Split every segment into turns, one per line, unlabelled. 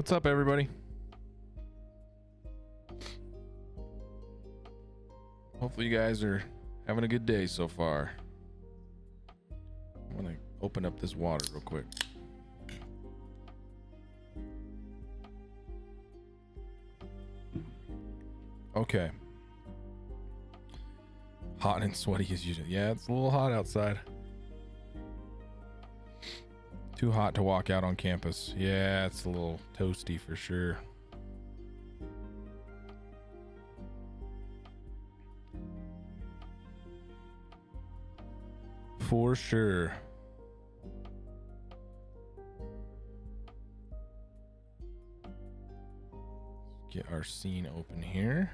What's up, everybody? Hopefully you guys are having a good day so far. I'm gonna open up this water real quick. Okay. Hot and sweaty as usual. Yeah, it's a little hot outside. Too hot to walk out on campus. Yeah, it's a little toasty for sure. For sure. Get our scene open here.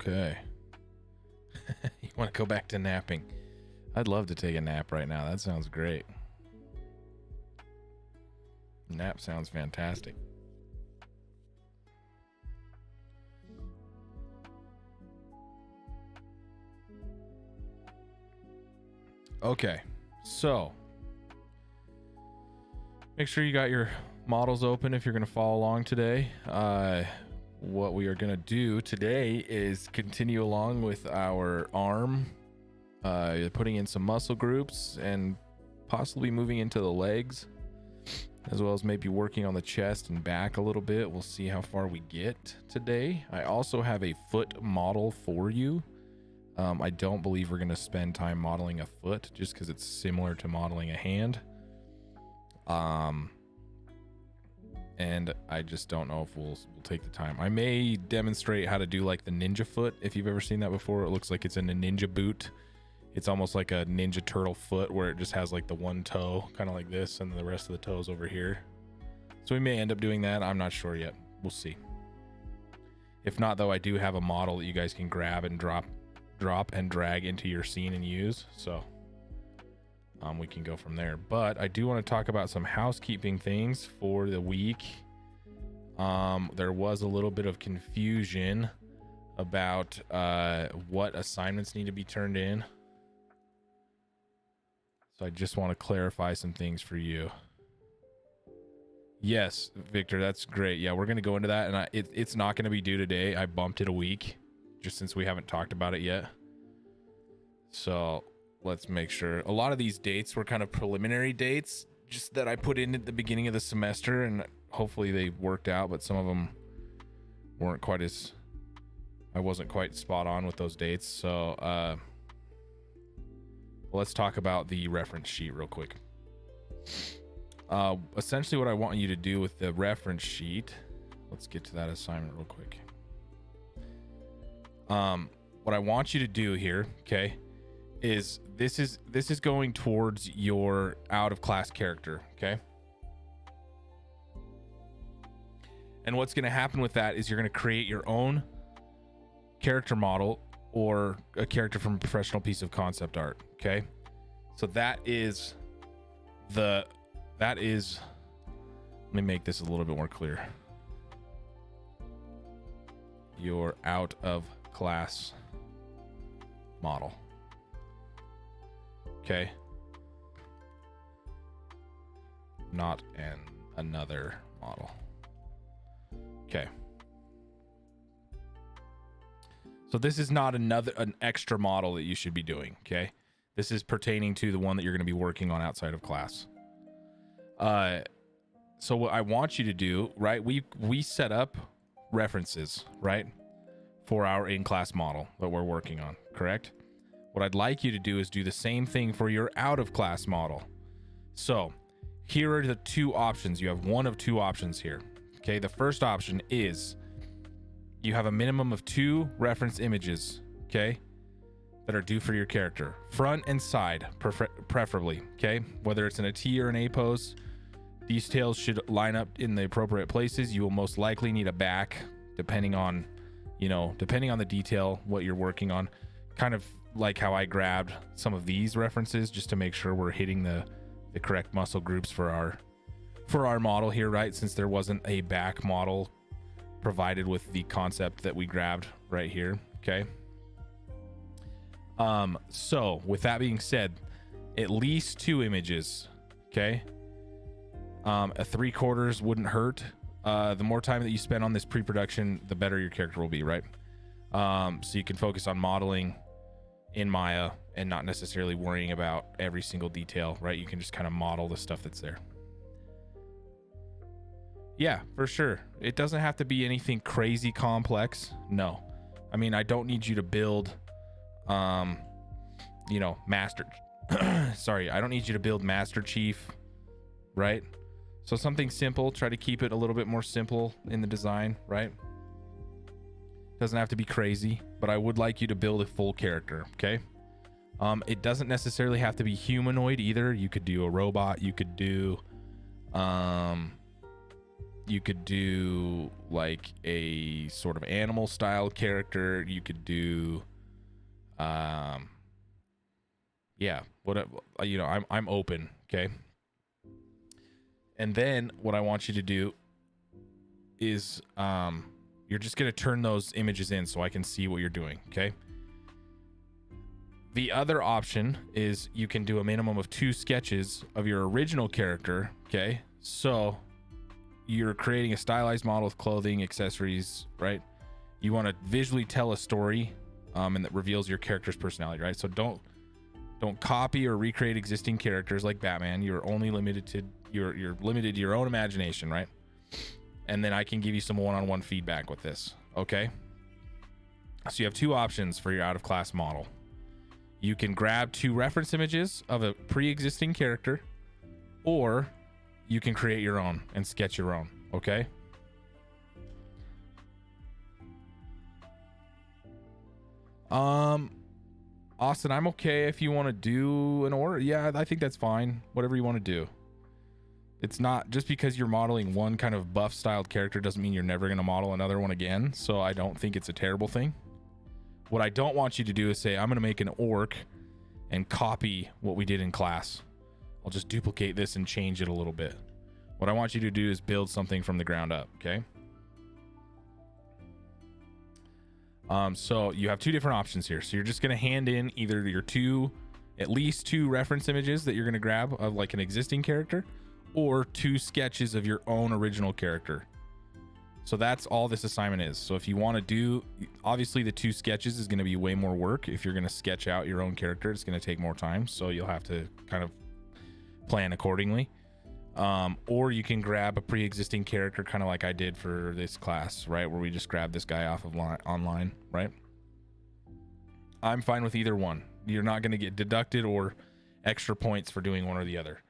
Okay. You want to go back to napping? I'd love to take a nap right now. That sounds great. Nap sounds fantastic. Okay, so make sure you got your models open if you're going to follow along today. What we are going to do today is continue along with our arm, putting in some muscle groups and possibly moving into the legs, as well as maybe working on the chest and back a little bit. We'll see how far we get today. I also have a foot model for you. I don't believe we're going to spend time modeling a foot just because it's similar to modeling a hand. And I just don't know if we'll take the time. I may demonstrate how to do like the ninja foot. If you've ever seen that before, it looks like it's in a ninja boot. It's almost like a Ninja Turtle foot where it just has like the one toe kind of like this and the rest of the toes over here. So we may end up doing that. I'm not sure yet. We'll see. If not, though, I do have a model that you guys can grab and drop and drag into your scene and use. So we can go from there. But I do want to talk about some housekeeping things for the week. There was a little bit of confusion about what assignments need to be turned in. So I just want to clarify some things for you. Yes, Victor, that's great. Yeah, we're going to go into that, and it's not going to be due today. I bumped it a week just since we haven't talked about it yet. So let's make sure. A lot of these dates were kind of preliminary dates just that I put in at the beginning of the semester, and hopefully they worked out, but some of them weren't quite as... I wasn't quite spot on with those dates. So let's talk about the reference sheet real quick. Essentially what I want you to do with the reference sheet, let's get to that assignment real quick. What I want you to do here, okay, is this is going towards your out of class character, okay? And what's going to happen with that is you're going to create your own character model or a character from a professional piece of concept art, okay? So that is let me make this a little bit more clear. Your out of class model, okay? Not another model. Okay. So this is not an extra model that you should be doing, okay? This is pertaining to the one that you're going to be working on outside of class. So what I want you to do, right? We set up references, right? For our in-class model that we're working on, correct? What I'd like you to do is do the same thing for your out-of-class model. So here are the two options. You have one of two options here, okay? The first option is you have a minimum of 2 reference images, okay, that are due for your character, front and side, preferably, okay? Whether it's in a T or an A pose, these tails should line up in the appropriate places. You will most likely need a back, depending on the detail, what you're working on. Kind of like how I grabbed some of these references just to make sure we're hitting the correct muscle groups for our model here, right? Since there wasn't a back model provided with the concept that we grabbed right here, okay? So with that being said, at least 2 images, okay? A 3/4 wouldn't hurt. The more time that you spend on this pre-production, the better your character will be, right? So you can focus on modeling in Maya and not necessarily worrying about every single detail, right? You can just kind of model the stuff that's there. Yeah, for sure. It doesn't have to be anything crazy complex. No. I mean, I don't need you to build, Master... Sorry, I don't need you to build Master Chief, right? So something simple. Try to keep it a little bit more simple in the design, right? Doesn't have to be crazy, but I would like you to build a full character, okay? It doesn't necessarily have to be humanoid either. You could do a robot. You could do... you could do like a sort of animal style character. You could do, I'm open. Okay. And then what I want you to do is, you're just going to turn those images in so I can see what you're doing. Okay. The other option is you can do a minimum of 2 sketches of your original character. Okay. So you're creating a stylized model with clothing, accessories, right? You want to visually tell a story, and that reveals your character's personality, right? So don't copy or recreate existing characters like Batman. You're only limited to you're limited to your own imagination, right? And then I can give you some one-on-one feedback with this, okay? So you have 2 options for your out-of-class model. You can grab 2 reference images of a pre-existing character, or you can create your own and sketch your own, okay? Austin, I'm okay if you want to do an order. Yeah, I think that's fine. Whatever you want to do. It's not just because you're modeling one kind of buff styled character doesn't mean you're never going to model another one again. So I don't think it's a terrible thing. What I don't want you to do is say, I'm going to make an orc and copy what we did in class. I'll just duplicate this and change it a little bit. What I want you to do is build something from the ground up. Okay. So you have two different options here. So you're just going to hand in either your at least two reference images that you're going to grab of like an existing character, or two sketches of your own original character. So that's all this assignment is. So if you want to do, obviously the two sketches is going to be way more work. If you're going to sketch out your own character, it's going to take more time. So you'll have to kind of plan accordingly. Or you can grab a pre-existing character, kind of like I did for this class, right? Where we just grabbed this guy off of online, right? I'm fine with either one. You're not going to get deducted or extra points for doing one or the other.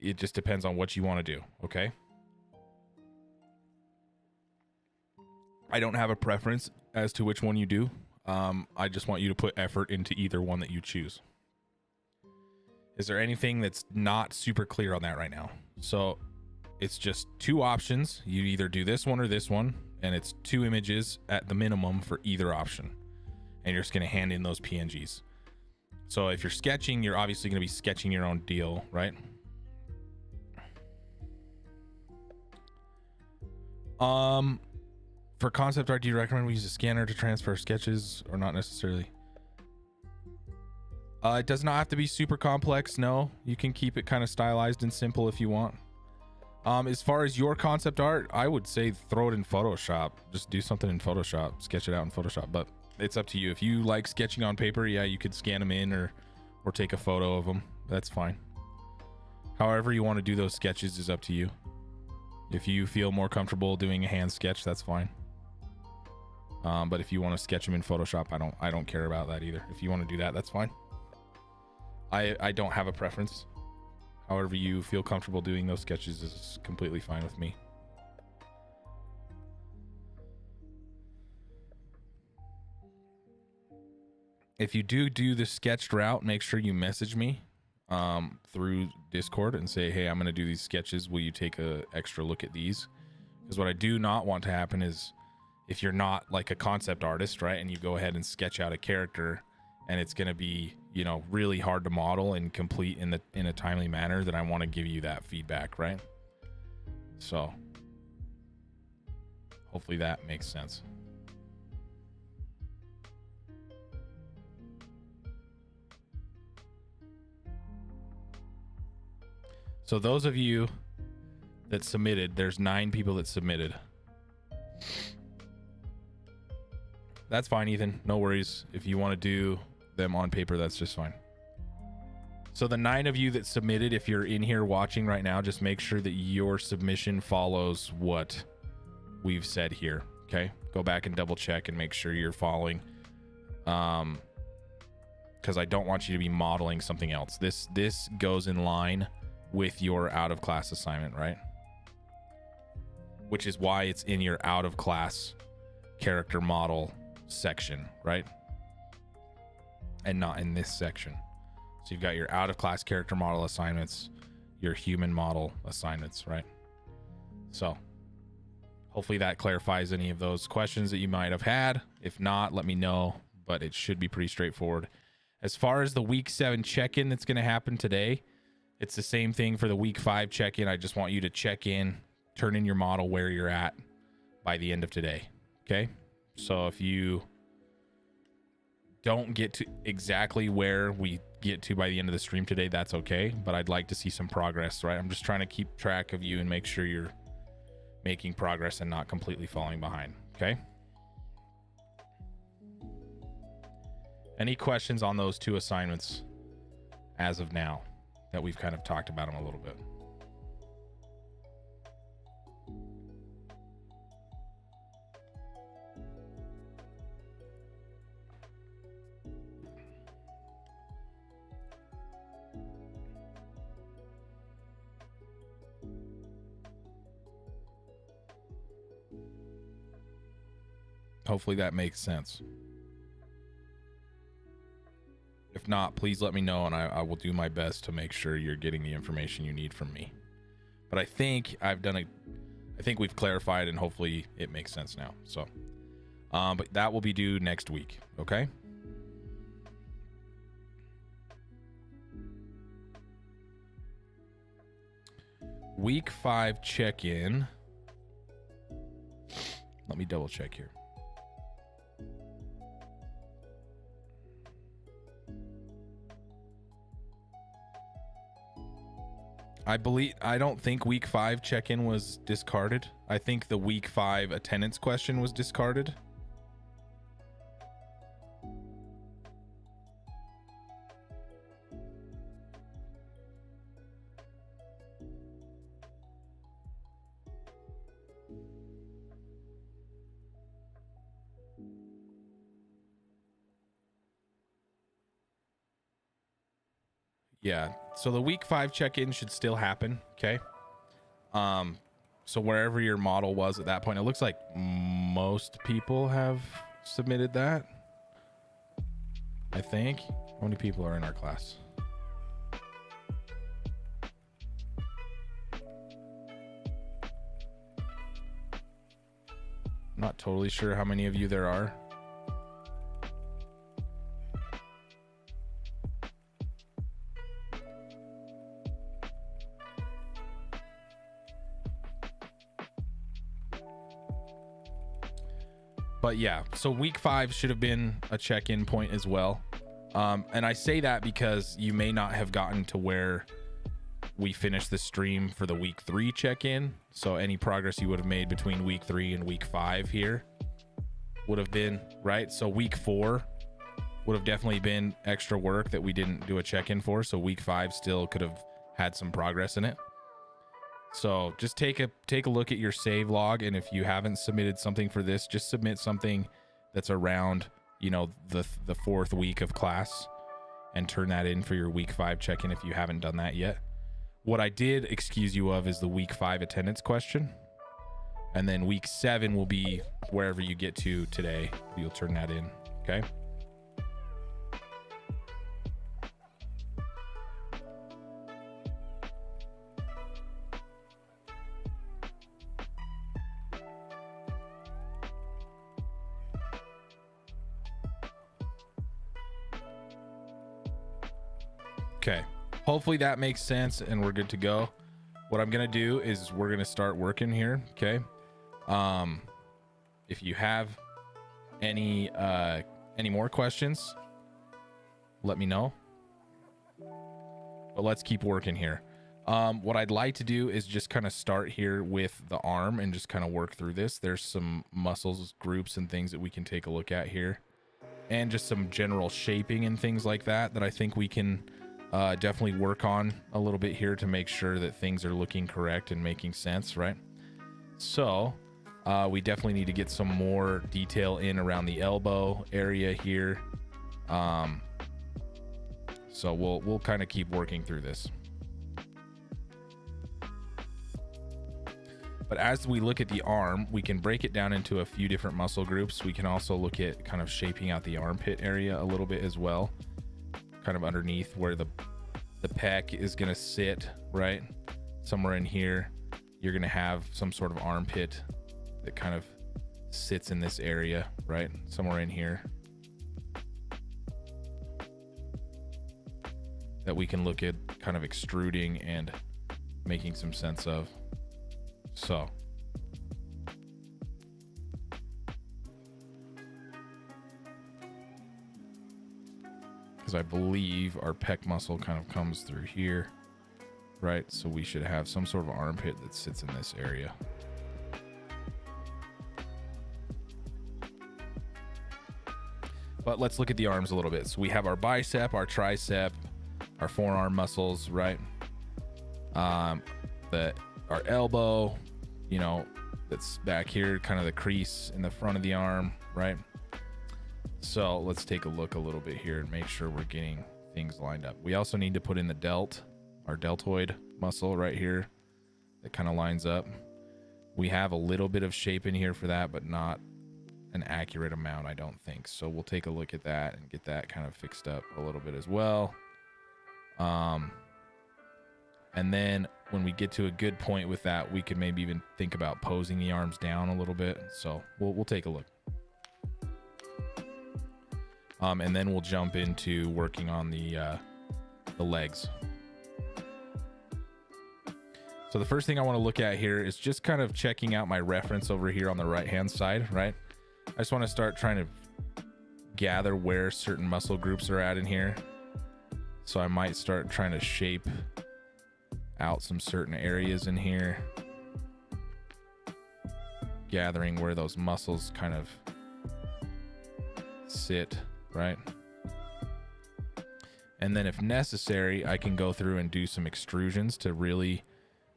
It just depends on what you want to do. Okay. I don't have a preference as to which one you do. I just want you to put effort into either one that you choose. Is there anything that's not super clear on that right now? So it's just two options. You either do this one or this one, and it's two images at the minimum for either option. And you're just going to hand in those PNGs. So if you're sketching, you're obviously going to be sketching your own deal, right? For concept art, do you recommend we use a scanner to transfer sketches, or not necessarily? It does not have to be super complex. No, you can keep it kind of stylized and simple if you want. As far as your concept art, I would say throw it in Photoshop. Just do something in Photoshop, sketch it out in Photoshop, but it's up to you. If you like sketching on paper, yeah, you could scan them in or take a photo of them. That's fine. However you want to do those sketches is up to you. If you feel more comfortable doing a hand sketch, that's fine. But if you want to sketch them in Photoshop, I don't care about that either. If you want to do that, that's fine. I don't have a preference. However you feel comfortable doing those sketches is completely fine with me. If you do the sketched route, make sure you message me through Discord and say, hey, I'm going to do these sketches. Will you take a extra look at these? Because what I do not want to happen is if you're not like a concept artist, right, and you go ahead and sketch out a character and it's going to be, you know, really hard to model and complete in a timely manner, then I want to give you that feedback, right? So hopefully that makes sense. So those of you that submitted, there's 9 people that submitted. That's fine, Ethan. No worries. If you want to do them on paper, that's just fine. So the 9 of you that submitted, if you're in here watching right now, just make sure that your submission follows what we've said here. Okay. Go back and double check and make sure you're following. Because I don't want you to be modeling something else. This goes in line with your out of class assignment, right? Which is why it's in your out of class character model section, right? And not in this section. So you've got your out of class character model assignments, your human model assignments, right? So hopefully that clarifies any of those questions that you might have had. If not, let me know, but it should be pretty straightforward. As far as the week 7 check-in that's going to happen today, it's the same thing for the week 5 check-in. I just want you to check in, turn in your model where you're at by the end of today. Okay. So if you don't get to exactly where we get to by the end of the stream today, that's okay. But I'd like to see some progress, right? I'm just trying to keep track of you and make sure you're making progress and not completely falling behind. Okay. Any questions on those 2 assignments as of now that we've kind of talked about them a little bit? Hopefully that makes sense. If not, please let me know and I will do my best to make sure you're getting the information you need from me. But I think I think we've clarified, and hopefully it makes sense now. So, but that will be due next week. Okay. Week 5 check-in. Let me double check here. I don't think week 5 check-in was discarded. I think the week 5 attendance question was discarded. Yeah, so the week 5 check-in should still happen. Okay. So wherever your model was at that point, it looks like most people have submitted that. I think. How many people are in our class? I'm not totally sure how many of you there are. But yeah, so week 5 should have been a check-in point as well. And I say that because you may not have gotten to where we finished the stream for the week 3 check-in. So any progress you would have made between week 3 and week 5 here would have been, right? So week 4 would have definitely been extra work that we didn't do a check-in for. So week 5 still could have had some progress in it. So just take a look at your save log, and if you haven't submitted something for this, just submit something that's around, you know, the 4th week of class, and turn that in for your week 5 check-in if you haven't done that yet. What I did excuse you of is the week 5 attendance question, and then week 7 will be wherever you get to today. You'll turn that in. Okay. Okay, hopefully that makes sense and we're good to go. What I'm gonna do is we're gonna start working here. Okay. If you have any more questions, let me know. But let's keep working here. What I'd like to do is just kind of start here with the arm and just kind of work through this. There's some muscles groups and things that we can take a look at here, and just some general shaping and things like that I think we can definitely work on a little bit here to make sure that things are looking correct and making sense, right? So we definitely need to get some more detail in around the elbow area here. So we'll kind of keep working through this. But as we look at the arm, we can break it down into a few different muscle groups. We can also look at kind of shaping out the armpit area a little bit as well, kind of underneath where the pec is going to sit, right? Somewhere in here, you're going to have some sort of armpit that kind of sits in this area, right? Somewhere in here that we can look at kind of extruding and making some sense of. So because I believe our pec muscle kind of comes through here, right? So we should have some sort of armpit that sits in this area. But let's look at the arms a little bit. So we have our bicep, our tricep, our forearm muscles, right? Our elbow, you know, that's back here, kind of the crease in the front of the arm, right? So let's take a look a little bit here and make sure we're getting things lined up. We also need to put in the delt, our deltoid muscle right here that kind of lines up. We have a little bit of shape in here for that, but not an accurate amount, I don't think. So we'll take a look at that and get that kind of fixed up a little bit as well. And And then when we get to a good point with that, we could maybe even think about posing the arms down a little bit. So we'll take a look. And then we'll jump into working on the legs. So the first thing I want to look at here is just kind of checking out my reference over here on the right hand side, right? I just want to start trying to gather where certain muscle groups are at in here. So I might start trying to shape out some certain areas in here, gathering where those muscles kind of sit, right? And then if necessary, I can go through and do some extrusions to really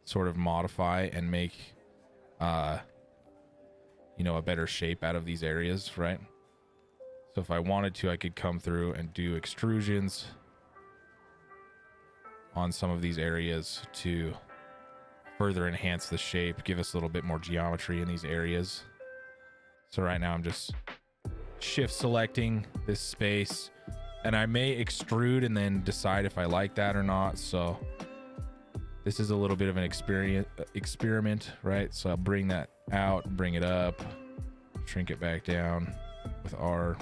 sort of modify and make you know, a better shape out of these areas, right? So if I wanted to, I could come through and do extrusions on some of these areas to further enhance the shape, give us a little bit more geometry in these areas. So right now I'm just shift selecting this space, and I may extrude and then decide if I like that or not. So this is a little bit of an experiment, right? So I'll bring that out, bring it up, shrink it back down with R.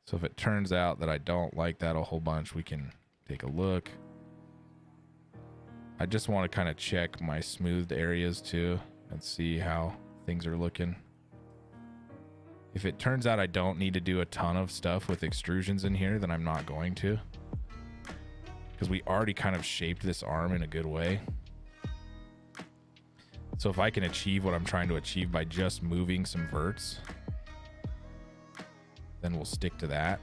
So if it turns out that I don't like that a whole bunch, we can take a look. I just want to kind of check my smoothed areas too and see how things are looking. If it turns out I don't need to do a ton of stuff with extrusions in here, then I'm not going to, because we already kind of shaped this arm in a good way. So if I can achieve what I'm trying to achieve by just moving some verts, then we'll stick to that.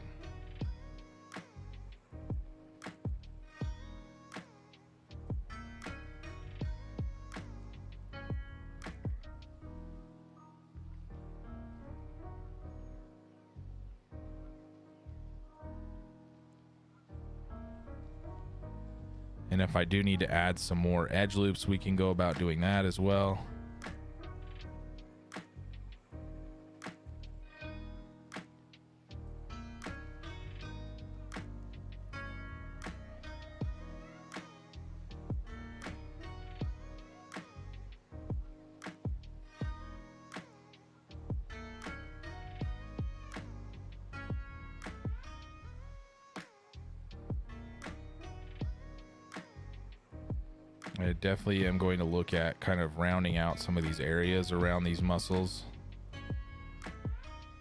And if I do need to add some more edge loops, we can go about doing that as well. I definitely am going to look at kind of rounding out some of these areas around these muscles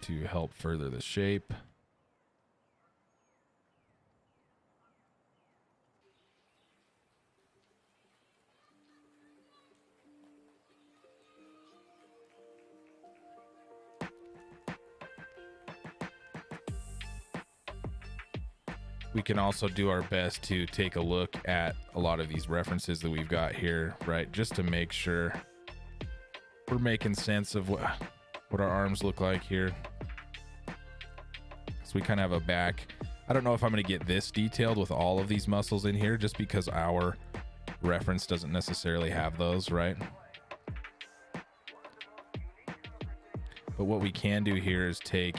to help further the shape. We can also do our best to take a look at a lot of these references that we've got here, right? Just to make sure we're making sense of what our arms look like here. So we kind of have a back. I don't know if I'm going to get this detailed with all of these muscles in here, just because our reference doesn't necessarily have those, right? But what we can do here is take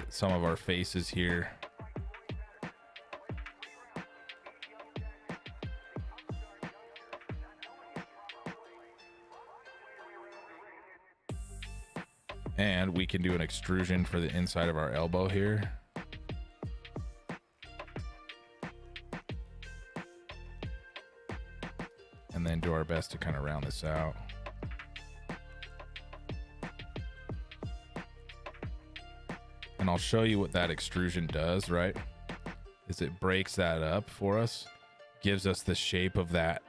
some of our faces here, and we can do an extrusion for the inside of our elbow here. And then do our best to kind of round this out. And I'll show you what that extrusion does, right? Is it breaks that up for us, gives us the shape of that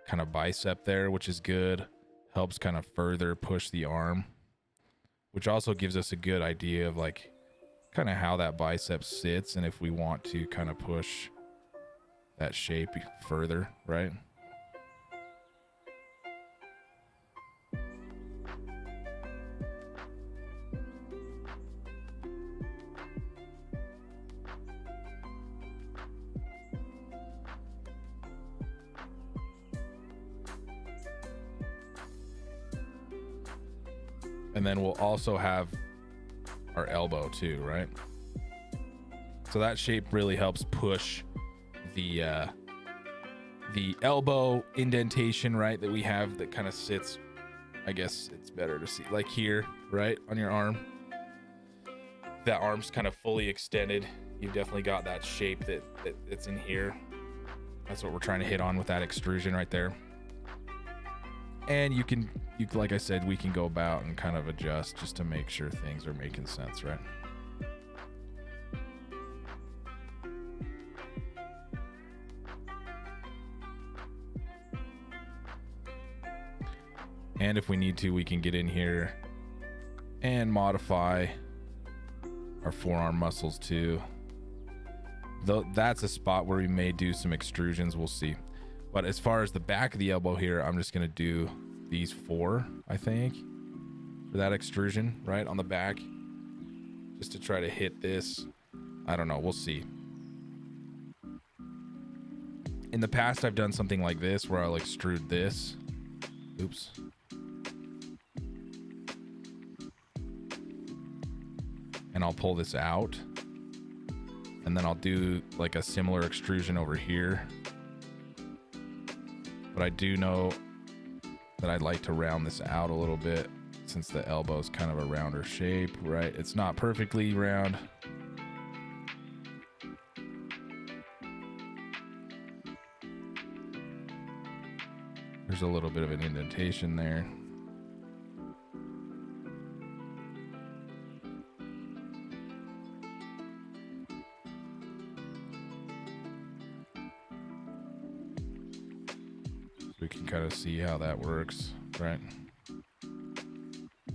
kind of bicep there, which is good. Helps kind of further push the arm, which also gives us a good idea of like kind of how that bicep sits and if we want to kind of push that shape further, right? And then we'll also have our elbow too, right? So that shape really helps push the elbow indentation, right, that we have, that kind of sits, I guess it's better to see like here, right, on your arm. That arm's kind of fully extended. You've definitely got that shape that's in here. That's what we're trying to hit on with that extrusion right there. And you like I said, we can go about and kind of adjust just to make sure things are making sense, right? And if we need to, we can get in here and modify our forearm muscles too. Though that's a spot where we may do some extrusions, we'll see. But as far as the back of the elbow here, I'm just gonna do these 4, I think, for that extrusion right on the back, just to try to hit this. I don't know, we'll see. In the past, I've done something like this where I'll extrude this. Oops. And I'll pull this out, and then I'll do like a similar extrusion over here. But I do know that I'd like to round this out a little bit, since the elbow is kind of a rounder shape, right? It's not perfectly round. There's a little bit of an indentation there. We can kind of see how that works, right?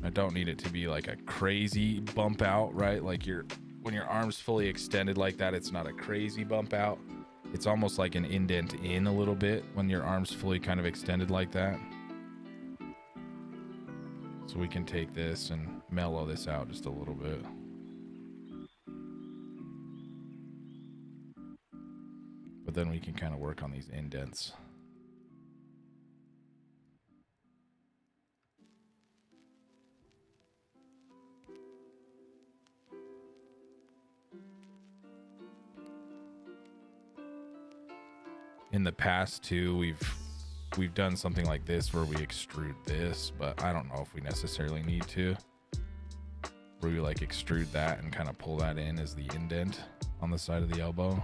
I don't need it to be like a crazy bump out, right? Like when your arm's fully extended like that, it's not a crazy bump out. It's almost like an indent in a little bit when your arm's fully kind of extended like that. So we can take this and mellow this out just a little bit. But then we can kind of work on these indents. In the past too, we've done something like this where we extrude this, but I don't know if we necessarily need to. Where we like extrude that and kind of pull that in as the indent on the side of the elbow.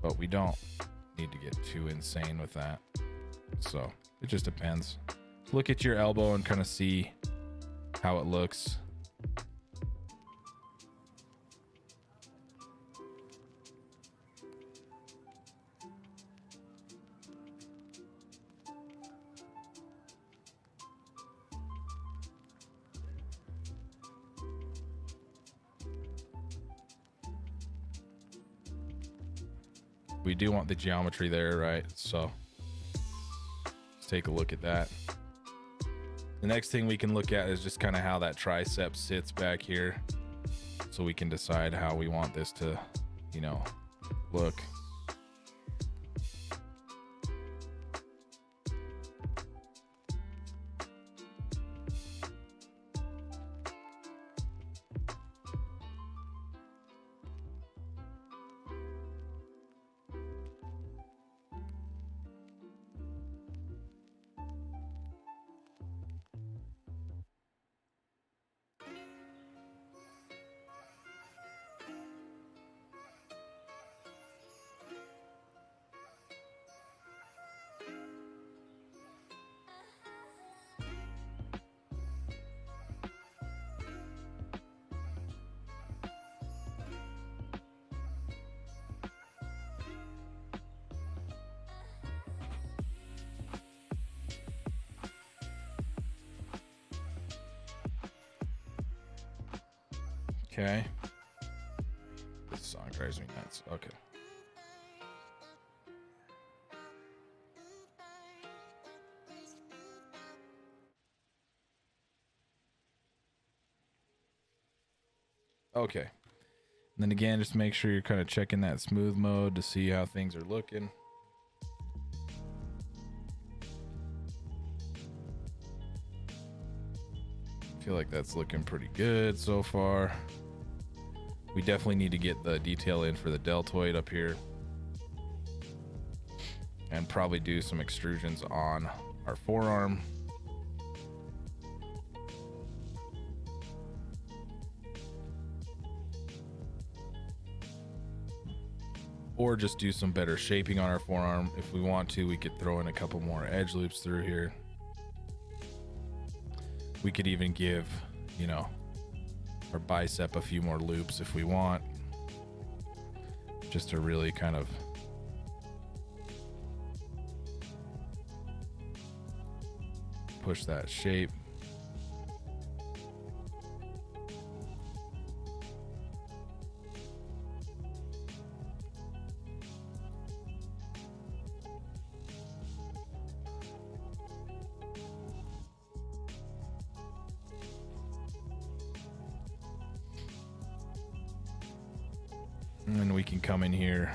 But we don't need to get too insane with that. So it just depends. Look at your elbow and kind of see how it looks. We do want the geometry there, right? So let's take a look at that. The next thing we can look at is just kind of how that tricep sits back here, so we can decide how we want this to, you know, look. Okay. This song drives me nuts. Okay. Okay. And then again, just make sure you're kind of checking that smooth mode to see how things are looking. feel like that's looking pretty good so far. We definitely need to get the detail in for the deltoid up here, and probably do some extrusions on our forearm. Or just do some better shaping on our forearm. If we want to, we could throw in a couple more edge loops through here. We could even give, you know, our bicep a few more loops if we want, just to really kind of push that shape. And then we can come in here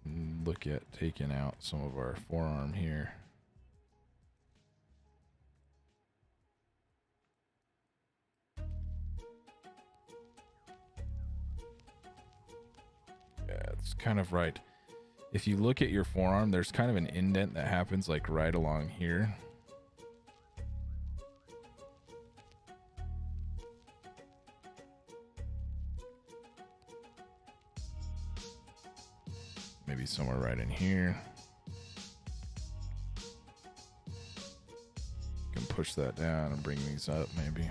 and look at taking out some of our forearm here. It's kind of right. If you look at your forearm, there's kind of an indent that happens like right along here. Maybe somewhere right in here. You can push that down and bring these up maybe.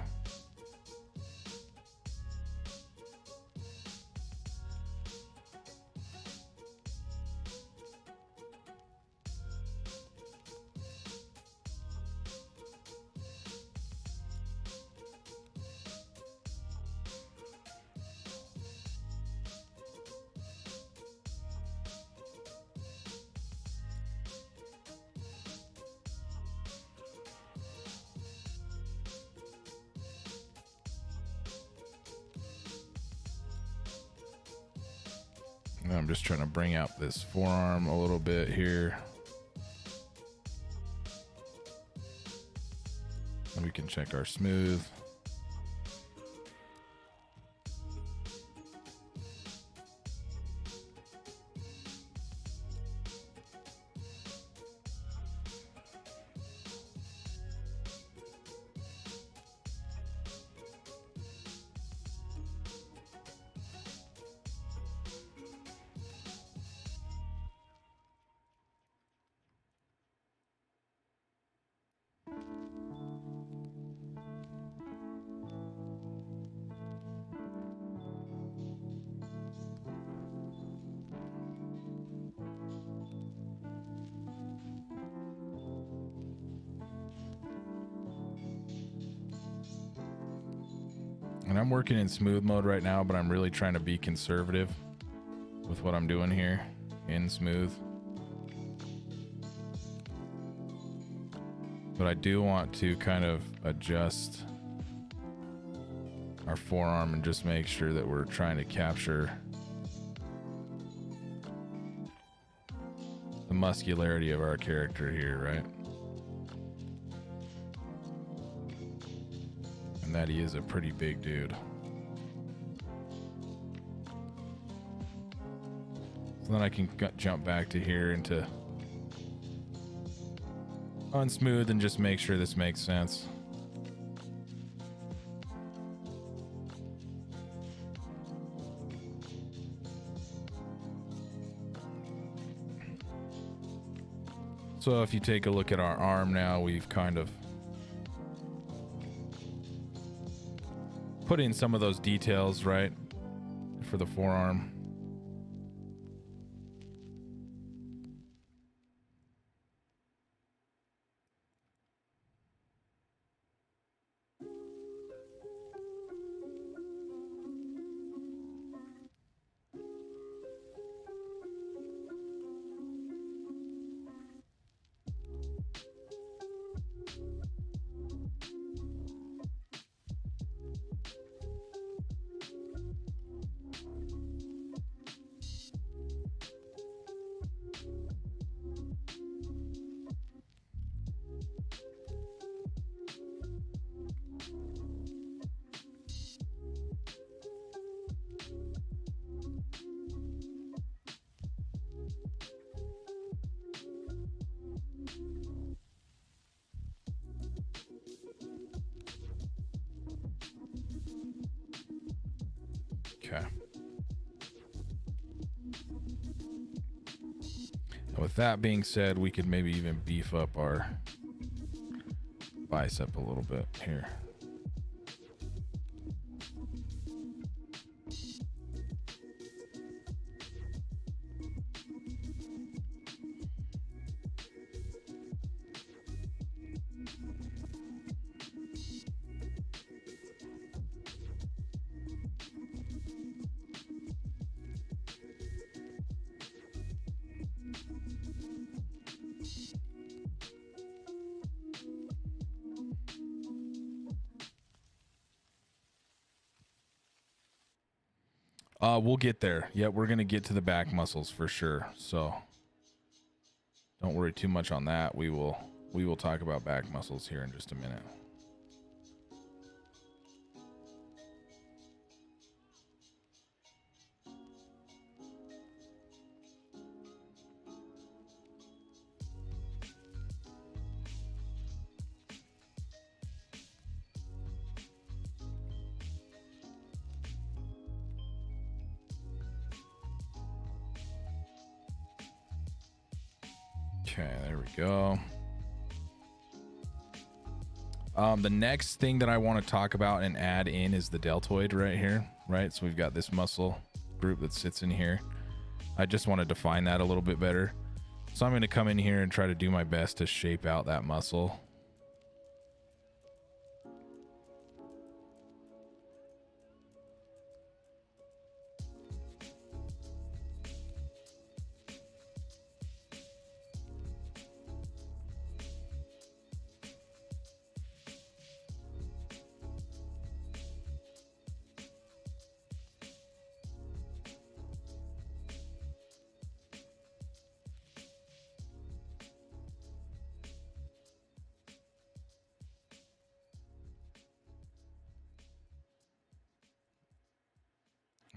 I'm just trying to bring out this forearm a little bit here. And we can check our smooth. And I'm working in smooth mode right now, but I'm really trying to be conservative with what I'm doing here in smooth. But I do want to kind of adjust our forearm and just make sure that we're trying to capture the muscularity of our character here, right? And that he is a pretty big dude. So then I can jump back to here into unsmooth and just make sure this makes sense. So if you take a look at our arm now, we've kind of put in some of those details, right, for the forearm. Okay. And with that being said, we could maybe even beef up our bicep a little bit here. We'll get there. Yeah, we're gonna get to the back muscles for sure. So don't worry too much on that. We will talk about back muscles here in just a minute. Okay, there we go. The next thing that I want to talk about and add in is the deltoid right here, right? So we've got this muscle group that sits in here. I just want to define that a little bit better. So I'm going to come in here and try to do my best to shape out that muscle.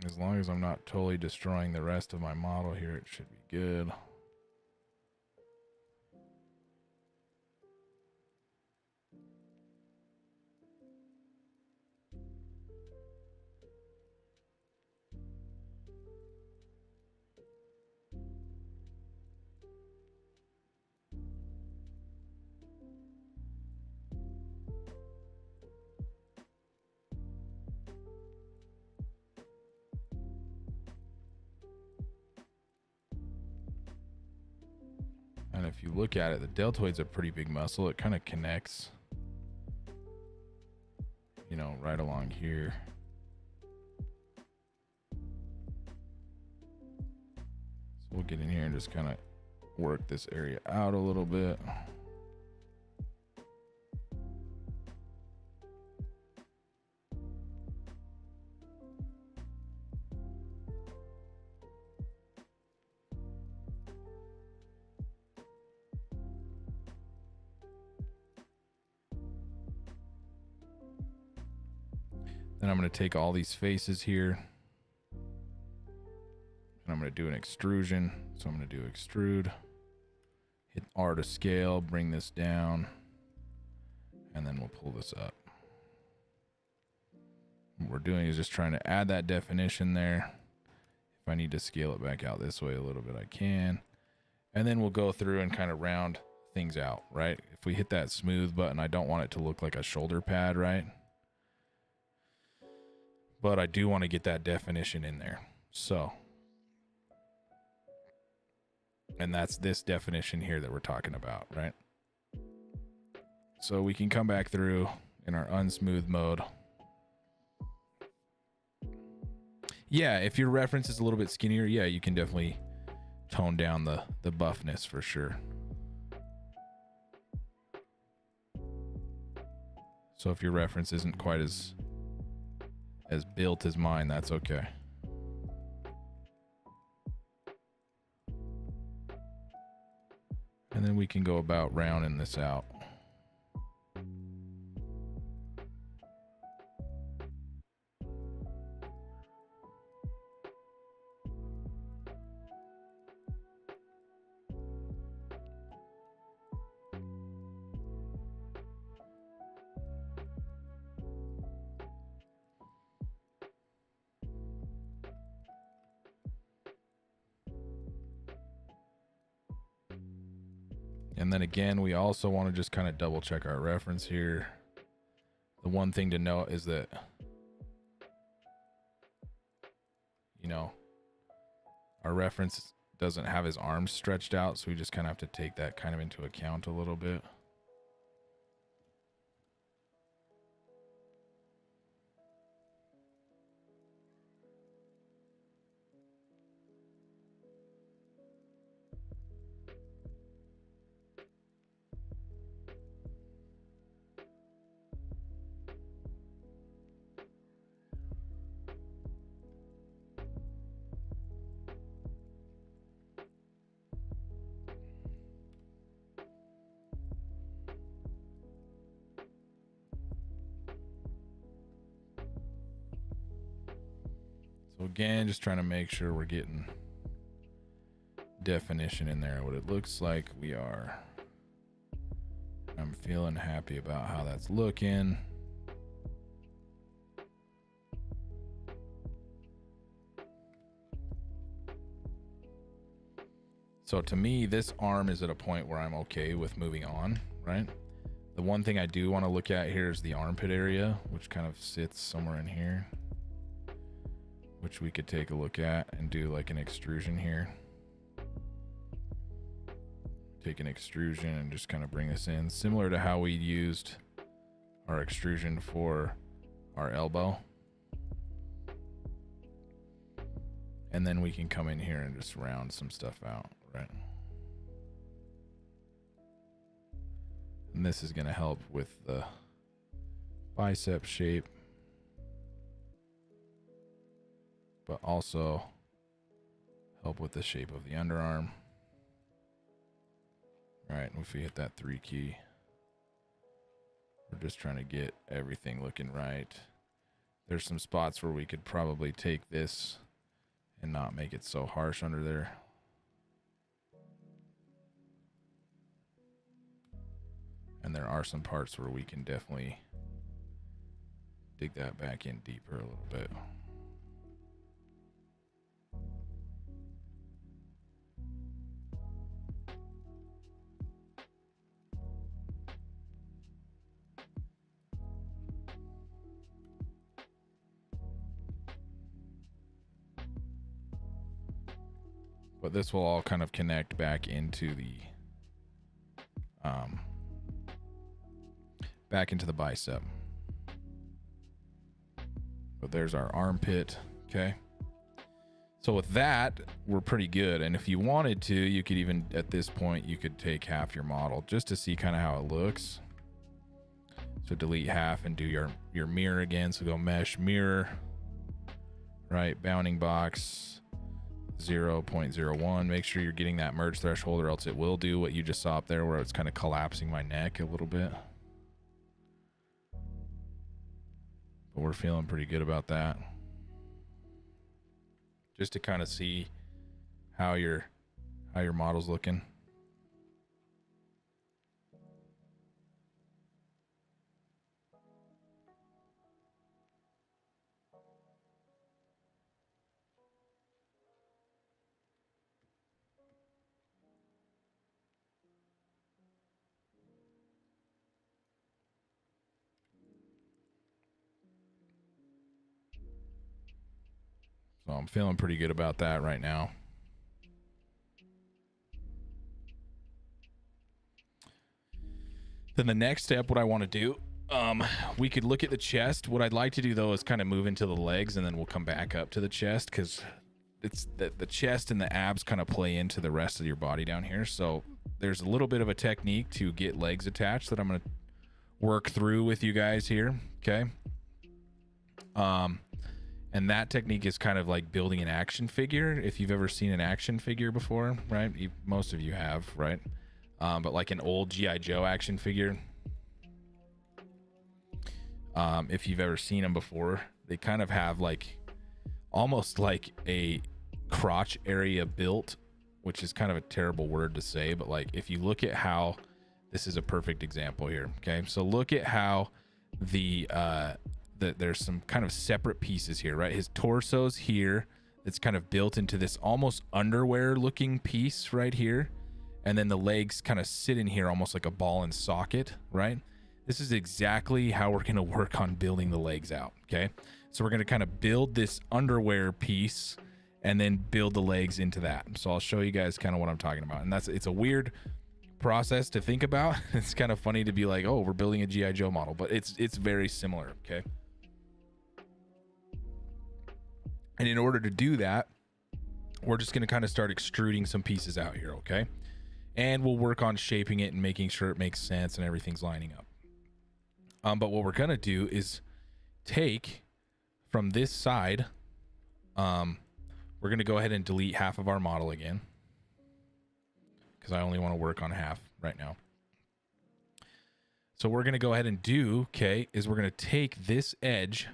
As long as I'm not totally destroying the rest of my model here, it should be good. And if you look at it, the deltoid's a pretty big muscle. It kind of connects, you know, right along here. So we'll get in here and just kind of work this area out a little bit. Then I'm going to take all these faces here and I'm going to do an extrusion. So I'm going to do extrude, hit R to scale, bring this down, and then we'll pull this up. What we're doing is just trying to add that definition there. If I need to scale it back out this way a little bit, I can. And then we'll go through and kind of round things out, right? If we hit that smooth button, I don't want it to look like a shoulder pad, right? But I do want to get that definition in there. So, and that's this definition here that we're talking about, right? So we can come back through in our unsmooth mode. Yeah, if your reference is a little bit skinnier, yeah, you can definitely tone down the buffness for sure. So if your reference isn't quite as built as mine, that's okay. And then we can go about rounding this out. And then again, we also want to just kind of double check our reference here. The one thing to note is that, you know, our reference doesn't have his arms stretched out, so we just kind of have to take that kind of into account a little bit. So again, just trying to make sure we're getting definition in there, what it looks like we are. I'm feeling happy about how that's looking. So to me, this arm is at a point where I'm okay with moving on, right? The one thing I do want to look at here is the armpit area, which kind of sits somewhere in here, which we could take a look at and do like an extrusion here. Take an extrusion and just kind of bring this in, similar to how we used our extrusion for our elbow. And then we can come in here and just round some stuff out, right? And this is going to help with the bicep shape, but also help with the shape of the underarm. All right, if we hit that 3 key, we're just trying to get everything looking right. There's some spots where we could probably take this and not make it so harsh under there. And there are some parts where we can definitely dig that back in deeper a little bit. But this will all kind of connect back into the bicep. But there's our armpit. Okay. So with that, we're pretty good. And if you wanted to, you could even at this point, you could take half your model just to see kind of how it looks. So delete half and do your mirror again. So go mesh mirror, right? Bounding box 0.01. Make sure you're getting that merge threshold, or else it will do what you just saw up there where it's kind of collapsing my neck a little bit. But we're feeling pretty good about that. Just to kind of see how your model's looking. So I'm feeling pretty good about that right now. Then the next step, what I want to do, we could look at the chest. What I'd like to do though is kind of move into the legs, and then we'll come back up to the chest, because it's the chest and the abs kind of play into the rest of your body down here. So there's a little bit of a technique to get legs attached that I'm going to work through with you guys here. Okay. And that technique is kind of like building an action figure. If you've ever seen an action figure before, right? Most of you have, right? But like an old G.I. Joe action figure. If you've ever seen them before, they kind of have like almost like a crotch area built, which is kind of a terrible word to say, but like if you look at how this is a perfect example here. Okay. So look at how there's some kind of separate pieces here, right? His torso's here. It's kind of built into this almost underwear looking piece right here. and then the legs kind of sit in here almost like a ball and socket, right? This is exactly how we're going to work on building the legs out, okay? So we're going to kind of build this underwear piece and then build the legs into that. So I'll show you guys kind of what I'm talking about. And it's a weird process to think about. It's kind of funny to be like, oh, we're building a G.I. Joe model, but it's very similar, okay? And in order to do that, we're just going to kind of start extruding some pieces out here, okay? And we'll work on shaping it and making sure it makes sense and everything's lining up. But what we're going to do is take from this side, we're going to go ahead and delete half of our model again, because I only want to work on half right now. So we're going to go ahead and do, okay, is we're going to take this edge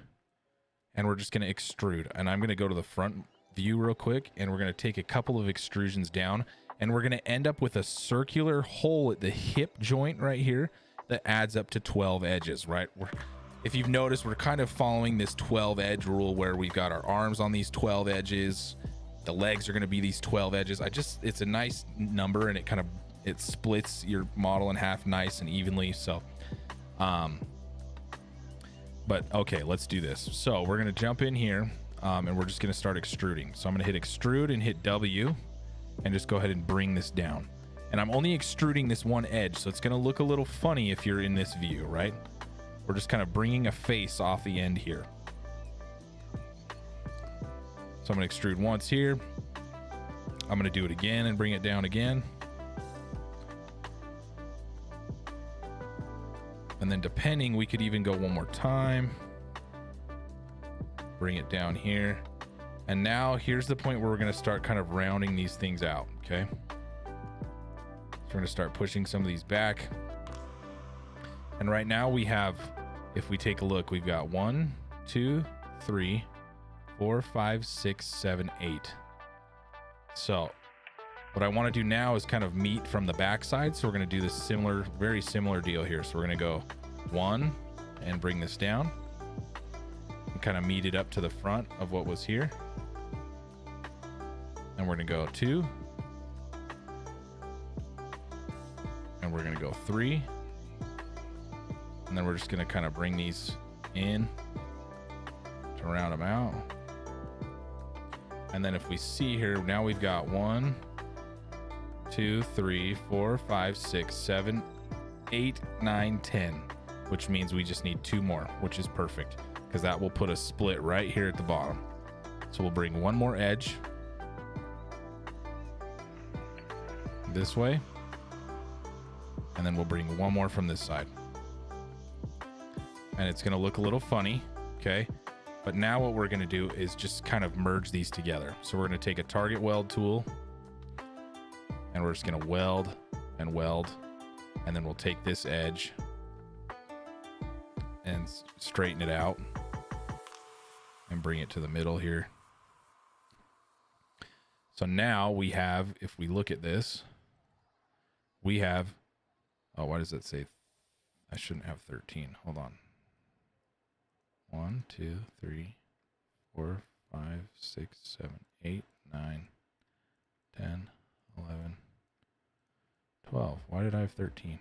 and we're just going to extrude. And I'm going to go to the front view real quick, and we're going to take a couple of extrusions down, and we're going to end up with a circular hole at the hip joint right here that adds up to 12 edges, right? If you've noticed, we're kind of following this 12 edge rule where we've got our arms on these 12 edges. The legs are going to be these 12 edges. It's a nice number, and it splits your model in half nice and evenly. So, but okay, let's do this. So we're going to jump in here, and we're just going to start extruding. So I'm going to hit extrude and hit W and just go ahead and bring this down. And I'm only extruding this one edge, so it's going to look a little funny if you're in this view, right? We're just kind of bringing a face off the end here. So I'm going to extrude once here. I'm going to do it again and bring it down again. And then depending, we could even go one more time. Bring it down here. And now here's the point where we're going to start kind of rounding these things out, okay? So we're going to start pushing some of these back. And right now we have, if we take a look, we've got 1, 2, 3, 4, 5, 6, 7, 8. So what I want to do now is kind of meet from the backside. So we're going to do this very similar deal here. So we're going to go 1 and bring this down and kind of meet it up to the front of what was here. And we're going to go 2. And we're going to go 3. And then we're just going to kind of bring these in to round them out. And then if we see here, now we've got 1, 2, 3, 4, 5, 6, 7, 8, 9, 10, which means we just need 2 more, which is perfect because that will put a split right here at the bottom. So we'll bring one more edge this way, and then we'll bring one more from this side. And it's going to look a little funny, okay? But now what we're going to do is just kind of merge these together. So we're going to take a target weld tool, and we're just going to weld and weld, and then we'll take this edge and straighten it out and bring it to the middle here. So now we have, if we look at this, we have, oh, why does it say, I shouldn't have 13. Hold on. 1, 2, 3, 4, 5, 6, 7, 8, 9, 10, 11, 12. Why did I have 13?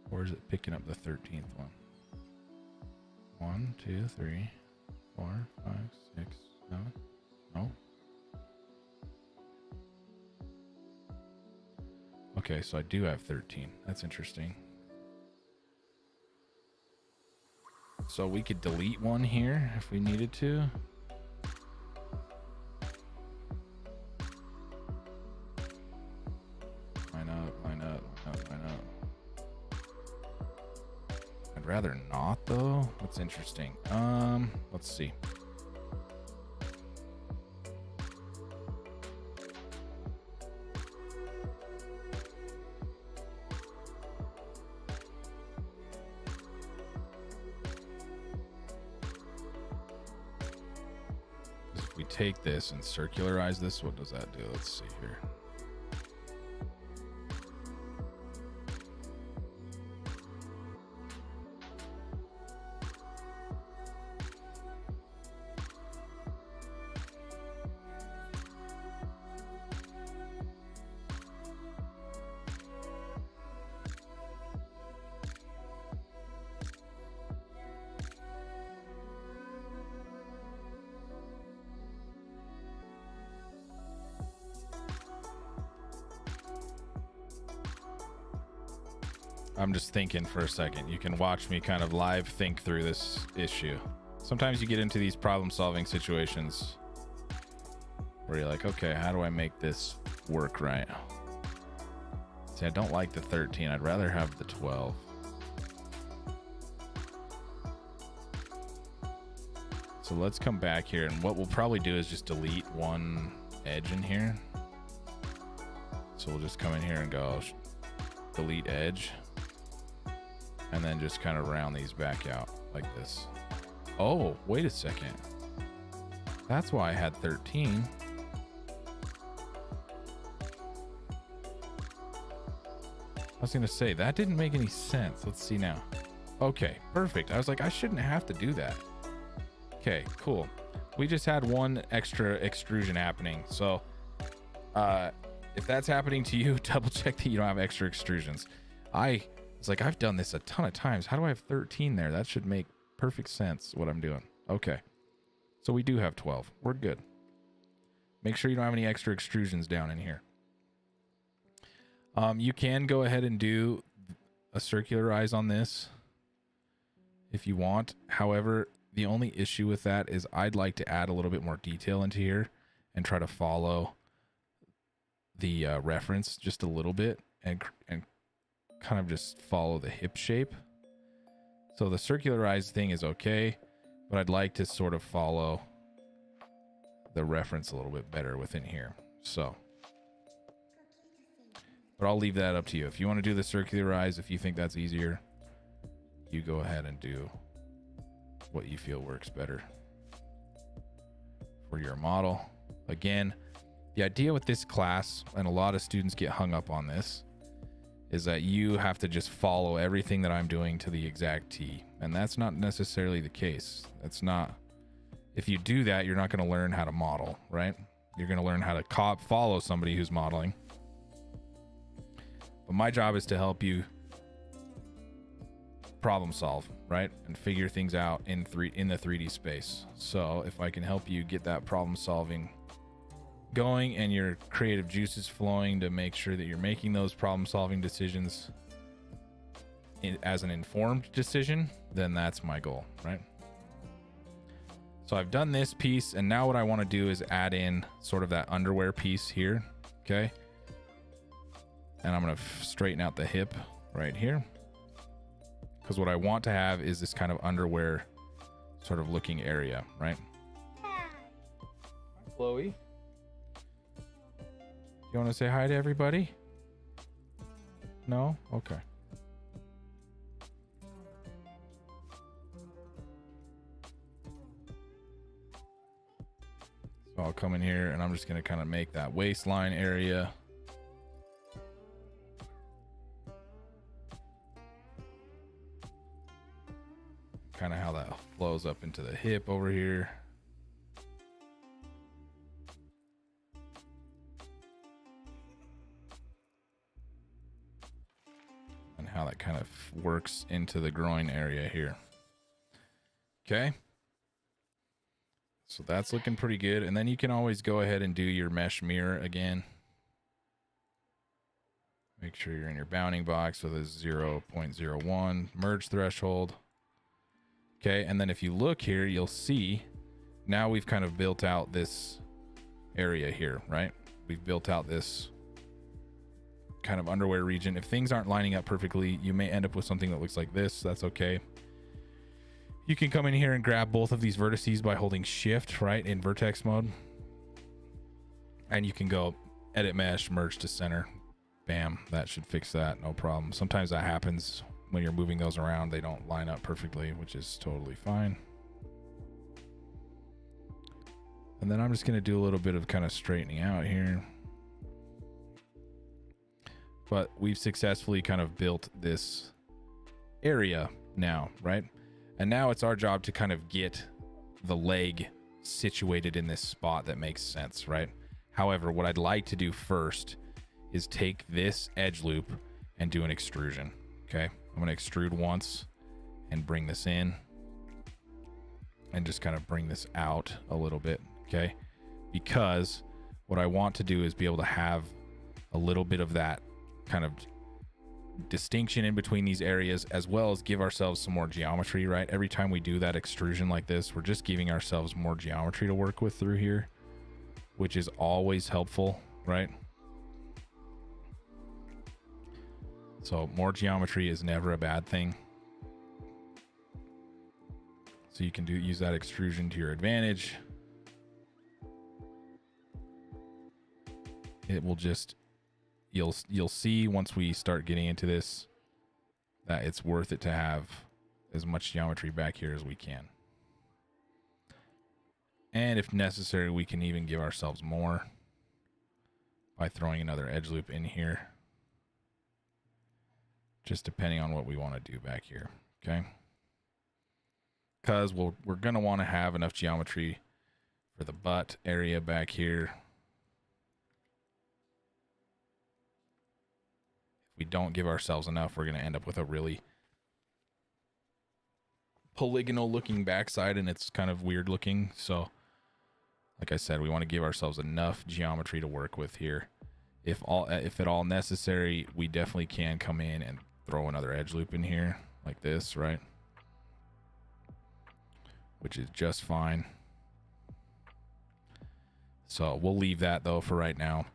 Or is it picking up the 13th one? 1, 2, 3, 4, 5, 6, 7. No. Okay, so I do have 13. That's interesting. So we could delete one here if we needed to. Line up, line up, line up, line up. I'd rather not though. That's interesting. Let's see. Take this and circularize this. What does that do? Let's see here. I'm just thinking for a second. You can watch me kind of live think through this issue. Sometimes you get into these problem solving situations where you're like, okay, how do I make this work right? See, I don't like the 13. I'd rather have the 12. So let's come back here, and what we'll probably do is just delete one edge in here. So we'll just come in here and go delete edge, and then just kind of round these back out like this. Oh, wait a second. That's why I had 13. I was going to say, that didn't make any sense. Let's see now. Okay, perfect. I was like, I shouldn't have to do that. Okay, cool. We just had one extra extrusion happening. So if that's happening to you, double check that you don't have extra extrusions. I was like, I've done this a ton of times. How do I have 13 there? That should make perfect sense what I'm doing. Okay. So we do have 12. We're good. Make sure you don't have any extra extrusions down in here. You can go ahead and do a circularize on this if you want. However, the only issue with that is I'd like to add a little bit more detail into here and try to follow the reference just a little bit and kind of just follow the hip shape. So the circularize thing is okay, but I'd like to sort of follow the reference a little bit better within here. So, but I'll leave that up to you. If you want to do the circularize, if you think that's easier, you go ahead and do what you feel works better for your model. Again, the idea with this class, and a lot of students get hung up on this, is that you have to just follow everything that I'm doing to the exact T. And that's not necessarily the case. That's not, if you do that, you're not going to learn how to model, right? You're going to learn how to follow somebody who's modeling. But my job is to help you problem solve, right? And figure things out in the 3D space. So if I can help you get that problem solving going and your creative juices flowing to make sure that you're making those problem solving decisions as an informed decision, then that's my goal, right? So I've done this piece, and now what I want to do is add in sort of that underwear piece here. Okay. And I'm going to straighten out the hip right here, because what I want to have is this kind of underwear sort of looking area, right? Chloe, you want to say hi to everybody? No? Okay. So I'll come in here and I'm just going to kind of make that waistline area. Kind of how that flows up into the hip over here. And how that kind of works into the groin area here. Okay. So that's looking pretty good. And then you can always go ahead and do your mesh mirror again. Make sure you're in your bounding box with a 0.01 merge threshold. Okay, and then if you look here, you'll see now we've kind of built out this area here, right? We've built out this kind of underwear region. If things aren't lining up perfectly, you may end up with something that looks like this. That's okay. You can come in here and grab both of these vertices by holding shift, right, in vertex mode. And you can go edit mesh, merge to center. Bam, that should fix that, no problem. Sometimes that happens when you're moving those around. They don't line up perfectly, which is totally fine. And then I'm just going to do a little bit of kind of straightening out here. But we've successfully kind of built this area now, right? And now it's our job to kind of get the leg situated in this spot that makes sense, right? However, what I'd like to do first is take this edge loop and do an extrusion, okay? I'm going to extrude once and bring this in and just kind of bring this out a little bit, okay? Because what I want to do is be able to have a little bit of that kind of distinction in between these areas, as well as give ourselves some more geometry, right? Every time we do that extrusion like this, we're just giving ourselves more geometry to work with through here, which is always helpful, right? So more geometry is never a bad thing. So you can use that extrusion to your advantage. It will just, you'll see once we start getting into this that it's worth it to have as much geometry back here as we can. And if necessary, we can even give ourselves more by throwing another edge loop in here, just depending on what we want to do back here. Okay, because we're going to want to have enough geometry for the butt area back here. If we don't give ourselves enough, we're going to end up with a really polygonal looking backside, and it's kind of weird looking. So like I said, we want to give ourselves enough geometry to work with here. If at all necessary, we definitely can come in and throw another edge loop in here like this, right? Which is just fine. So we'll leave that though for right now.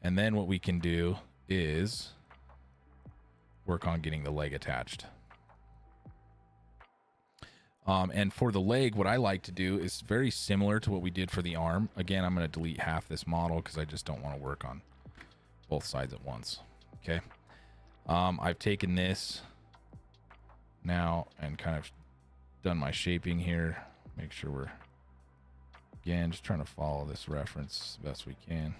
And then what we can do is work on getting the leg attached. And for the leg, what I like to do is very similar to what we did for the arm. Again, I'm going to delete half this model because I just don't want to work on both sides at once. Okay. I've taken this now and kind of done my shaping here. Make sure we're, again, just trying to follow this reference as best we can.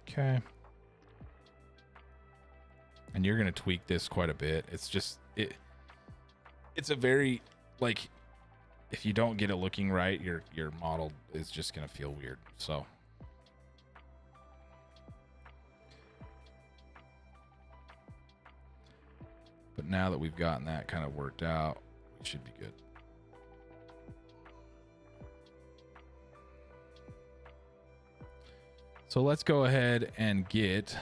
Okay. And you're going to tweak this quite a bit. It's just, it's a very, like, if you don't get it looking right, your model is just going to feel weird. So but now that we've gotten that kind of worked out, we should be good. So let's go ahead and get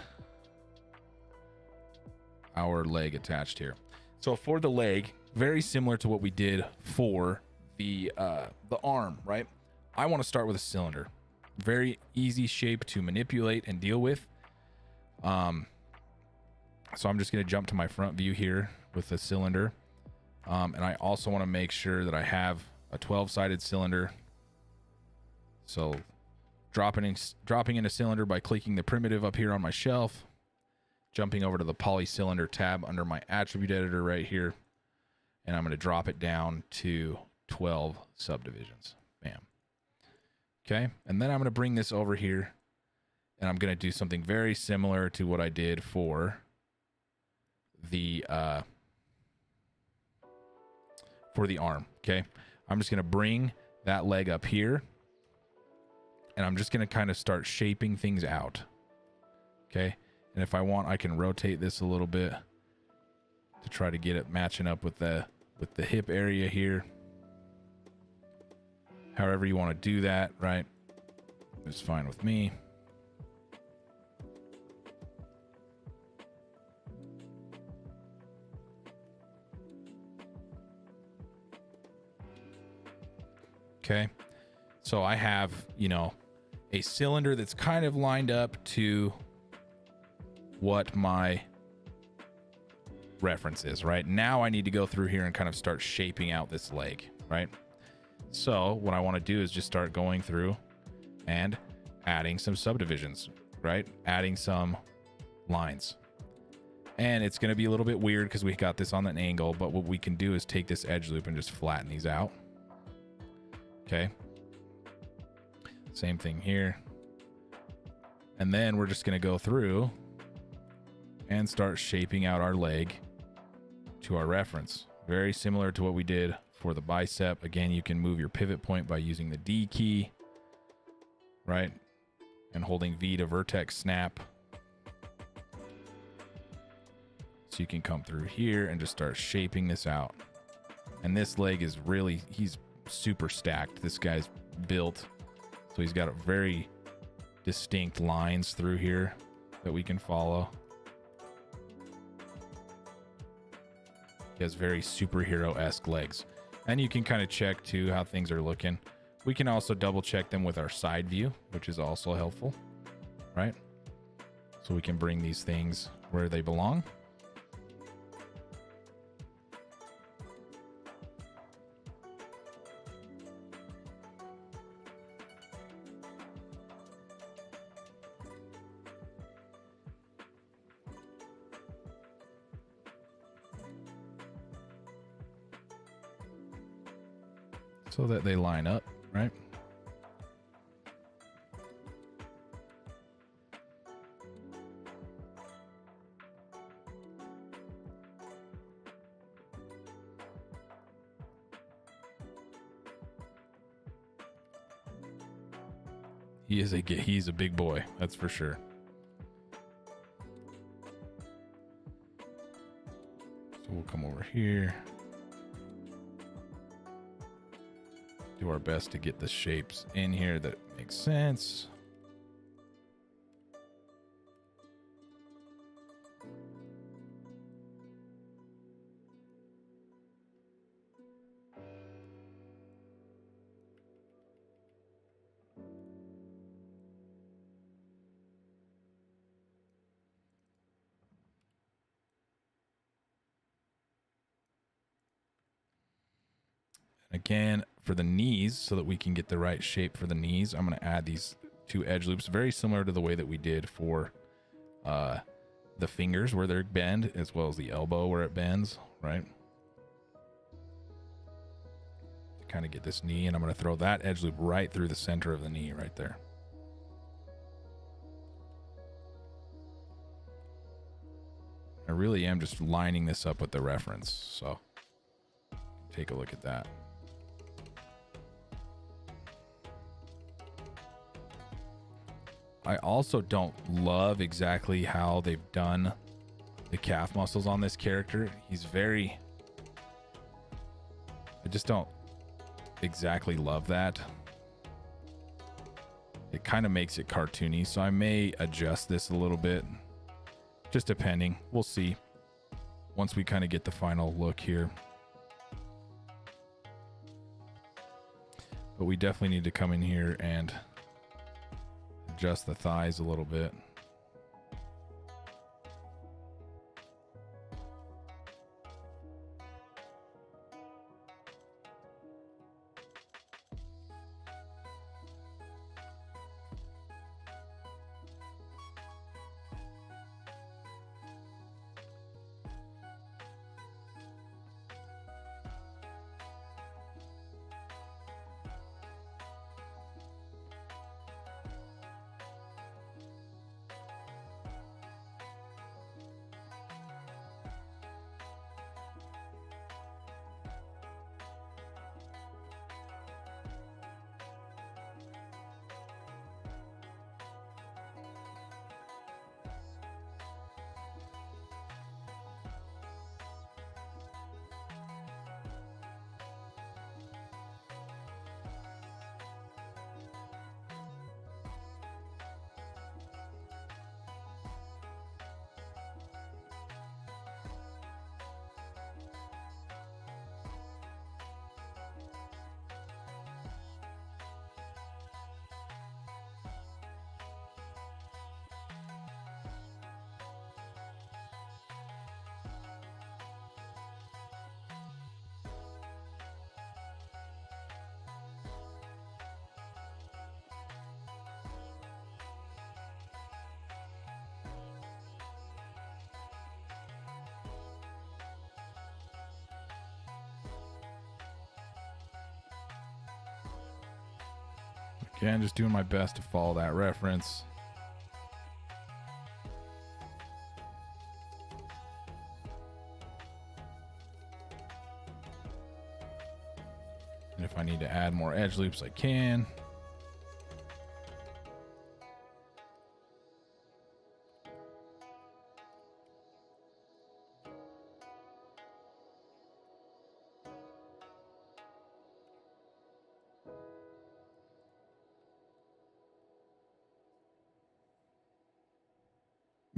our leg attached here. So for the leg, very similar to what we did for the arm, right? I want to start with a cylinder. Very easy shape to manipulate and deal with. So I'm just going to jump to my front view here with the cylinder. And I also want to make sure that I have a 12-sided cylinder. So dropping in a cylinder by clicking the primitive up here on my shelf, jumping over to the poly cylinder tab under my attribute editor right here, and I'm going to drop it down to 12 subdivisions. Bam. Okay, and then I'm going to bring this over here, and I'm going to do something very similar to what I did for the arm. Okay, I'm just going to bring that leg up here, and I'm just going to kind of start shaping things out. Okay, and if I want, I can rotate this a little bit to try to get it matching up with the hip area here. However you want to do that, right? It's fine with me. Okay, so I have, you know, a cylinder that's kind of lined up to what my reference is. Right now I need to go through here and kind of start shaping out this leg, right? So what I want to do is just start going through and adding some subdivisions, right? Adding some lines. And it's going to be a little bit weird because we got this on an angle, but what we can do is take this edge loop and just flatten these out. Okay. Same thing here. And then we're just going to go through and start shaping out our leg to our reference. Very similar to what we did for the bicep. Again, you can move your pivot point by using the D key, right? And holding V to vertex snap. So you can come through here and just start shaping this out. And this leg is really, he's super stacked. This guy's built, so he's got a very distinct lines through here that we can follow. He has very superhero-esque legs. And you can kind of check too how things are looking. We can also double check them with our side view, which is also helpful, right? So we can bring these things where they belong. So that they line up, right? He's a big boy, that's for sure. So we'll come over here. Do our best to get the shapes in here that make sense. Again, for the knees, so that we can get the right shape for the knees, I'm going to add these 2 edge loops, very similar to the way that we did for the fingers where they bend, as well as the elbow where it bends, right? Kind of get this knee, and I'm going to throw that edge loop right through the center of the knee right there. I really am just lining this up with the reference, so take a look at that. I also don't love exactly how they've done the calf muscles on this character. He's very... I just don't exactly love that. It kind of makes it cartoony, so I may adjust this a little bit. Just depending. We'll see once we kind of get the final look here. But we definitely need to come in here and adjust the thighs a little bit. Again, just doing my best to follow that reference. And if I need to add more edge loops, I can.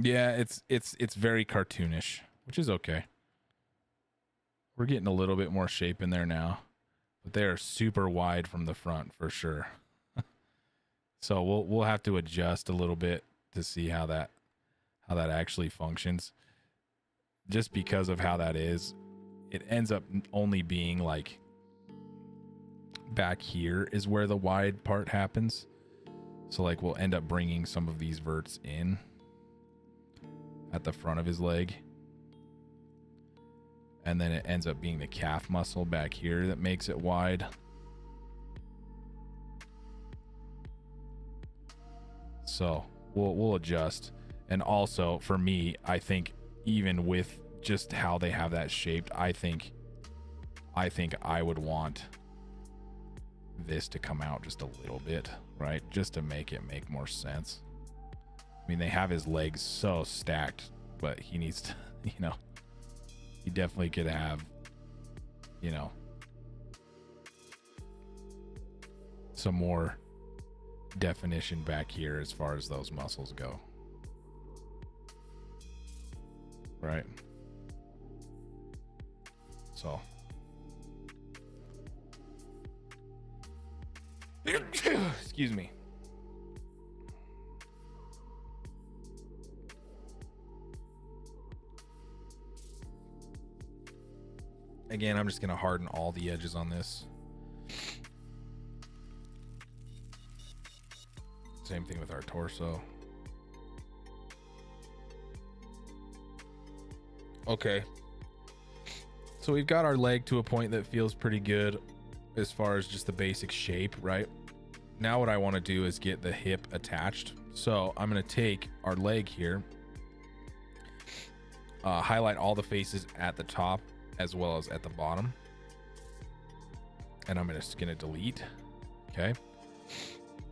Yeah, it's very cartoonish, which is okay. We're getting a little bit more shape in there now, but they are super wide from the front for sure. So we'll have to adjust a little bit to see how that actually functions. Just because of how that is, it ends up only being like back here is where the wide part happens. So like we'll end up bringing some of these verts in at the front of his leg. And then it ends up being the calf muscle back here that makes it wide. So we'll adjust. And also for me, I think even with just how they have that shaped, I think I would want this to come out just a little bit, right? Just to make it make more sense. I mean, they have his legs so stacked, but he needs to, he definitely could have, some more definition back here as far as those muscles go. Right. So. Excuse me. Again, I'm just going to harden all the edges on this. Same thing with our torso. Okay. So we've got our leg to a point that feels pretty good as far as just the basic shape, right? Now what I want to do is get the hip attached. So I'm going to take our leg here, highlight all the faces at the top as well as at the bottom. And I'm just going to delete. Okay.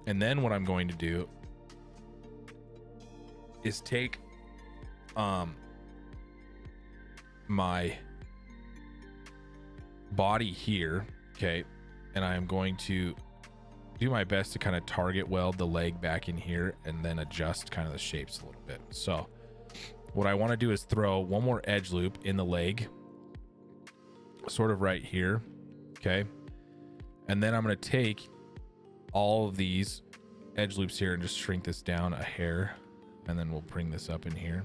And then what I'm going to do is take my body here, okay, and I am going to do my best to kind of target weld the leg back in here and then adjust kind of the shapes a little bit. So what I want to do is throw one more edge loop in the leg, sort of right here, okay, and then I'm going to take all of these edge loops here and just shrink this down a hair, and then we'll bring this up in here.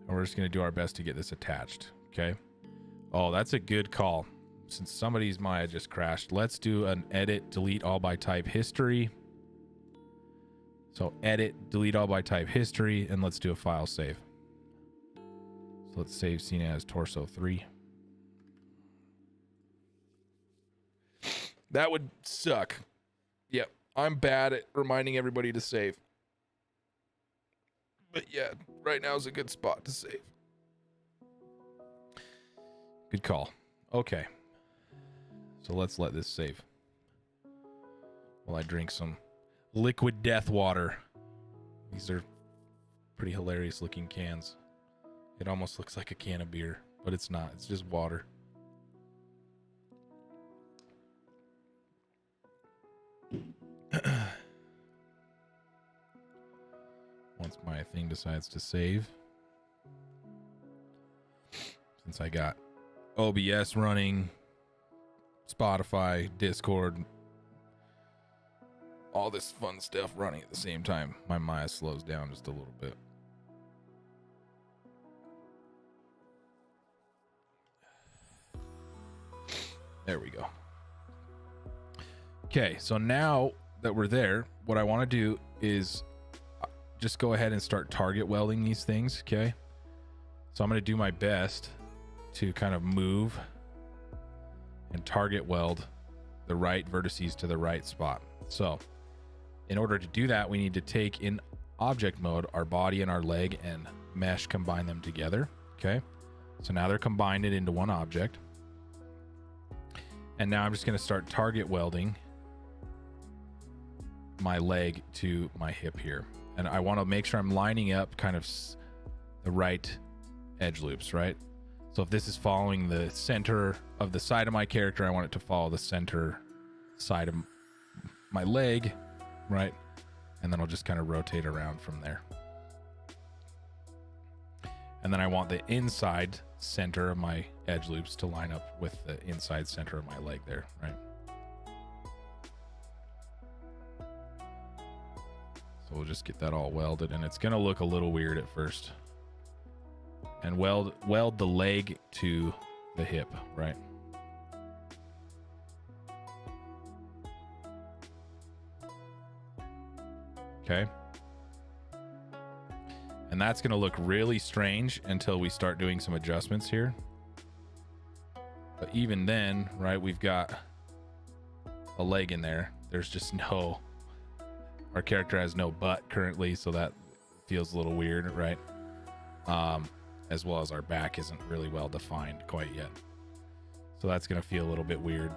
And we're just going to do our best to get this attached. Okay. Oh, that's a good call. Since somebody's Maya just crashed, let's do an edit, delete all by type history. So edit, delete all by type history, and let's do a file save. So let's save scene as torso 3. That would suck. Yep. I'm bad at reminding everybody to save. But yeah, right now is a good spot to save. Good call. Okay. So let's let this save while I drink some liquid death water. These are pretty hilarious looking cans. It almost looks like a can of beer, but it's not. It's just water. Once my thing decides to save, since I got OBS running, Spotify, Discord, all this fun stuff running at the same time, my Maya slows down just a little bit. There we go. Okay, so now that we're there, what I want to do is just go ahead and start target welding these things, okay? So I'm going to do my best to kind of move and target weld the right vertices to the right spot. So in order to do that, we need to take in object mode our body and our leg and mesh combine them together, okay? So now they're combined into one object. And now I'm just going to start target welding my leg to my hip here. And I want to make sure I'm lining up kind of the right edge loops, right? So if this is following the center of the side of my character, I want it to follow the center side of my leg, right? and then I'll just kind of rotate around from there. And then I want the inside center of my edge loops to line up with the inside center of my leg there, right? So we'll just get that all welded, and it's gonna look a little weird at first. And weld the leg to the hip, right? Okay. And that's going to look really strange until we start doing some adjustments here. But even then, right, we've got a leg in there. There's just no, our character has no butt currently, so that feels a little weird, right? As well as our back isn't really well defined quite yet. So that's going to feel a little bit weird.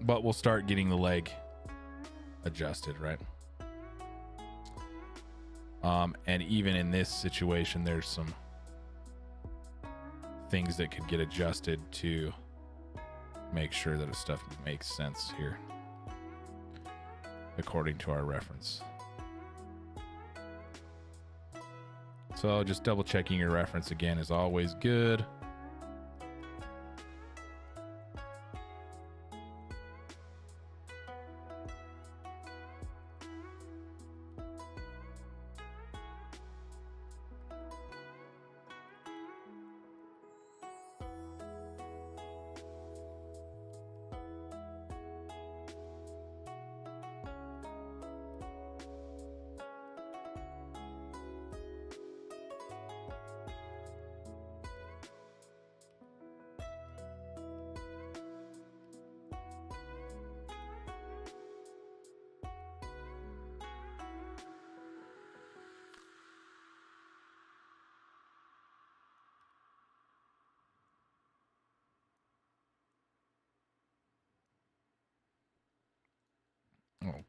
But we'll start getting the leg adjusted, right? And even in this situation, there's some things that could get adjusted to make sure that stuff makes sense here according to our reference. So just double checking your reference again is always good.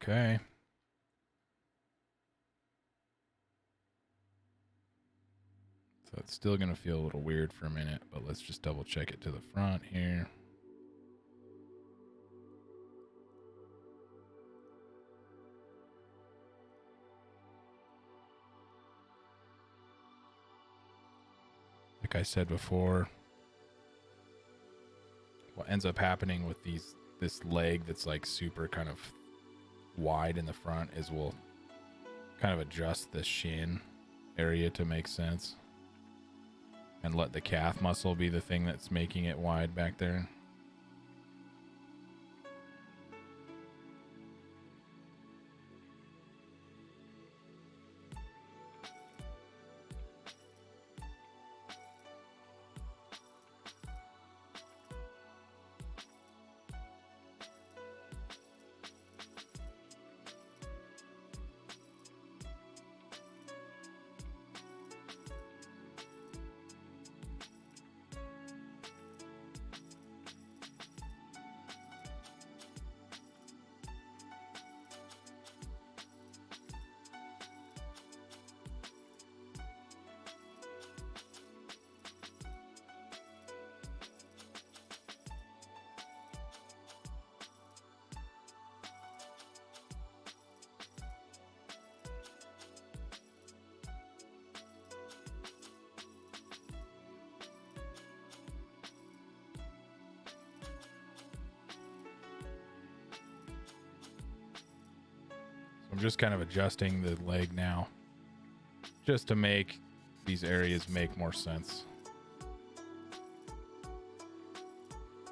Okay. So it's still going to feel a little weird for a minute, but let's just double check it to the front here. Like I said before, what ends up happening with this leg that's like super kind of wide in the front is we'll kind of adjust the shin area to make sense and let the calf muscle be the thing that's making it wide back there. I'm just kind of adjusting the leg now just to make these areas make more sense.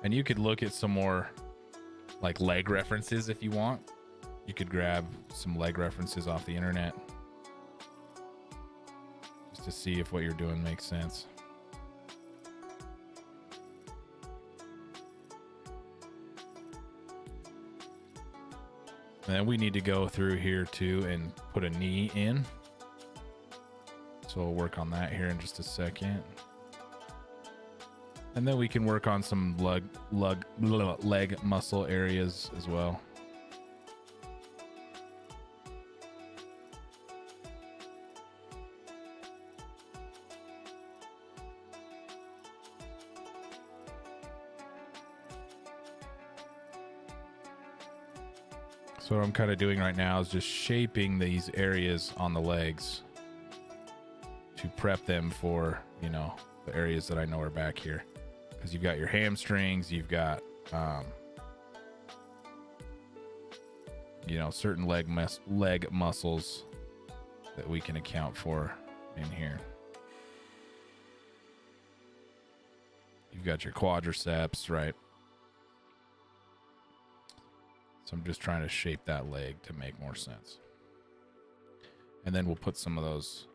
And you could look at some more like leg references if you want. You could grab some leg references off the internet just to see if what you're doing makes sense. And then we need to go through here too and put a knee in. So we'll work on that here in just a second. And then we can work on some leg muscle areas as well. So what I'm kind of doing right now is just shaping these areas on the legs to prep them for, you know, the areas that I know are back here. Because you've got your hamstrings, you've got, you know, certain leg muscles that we can account for in here. You've got your quadriceps, right? So I'm just trying to shape that leg to make more sense. And then we'll put some of those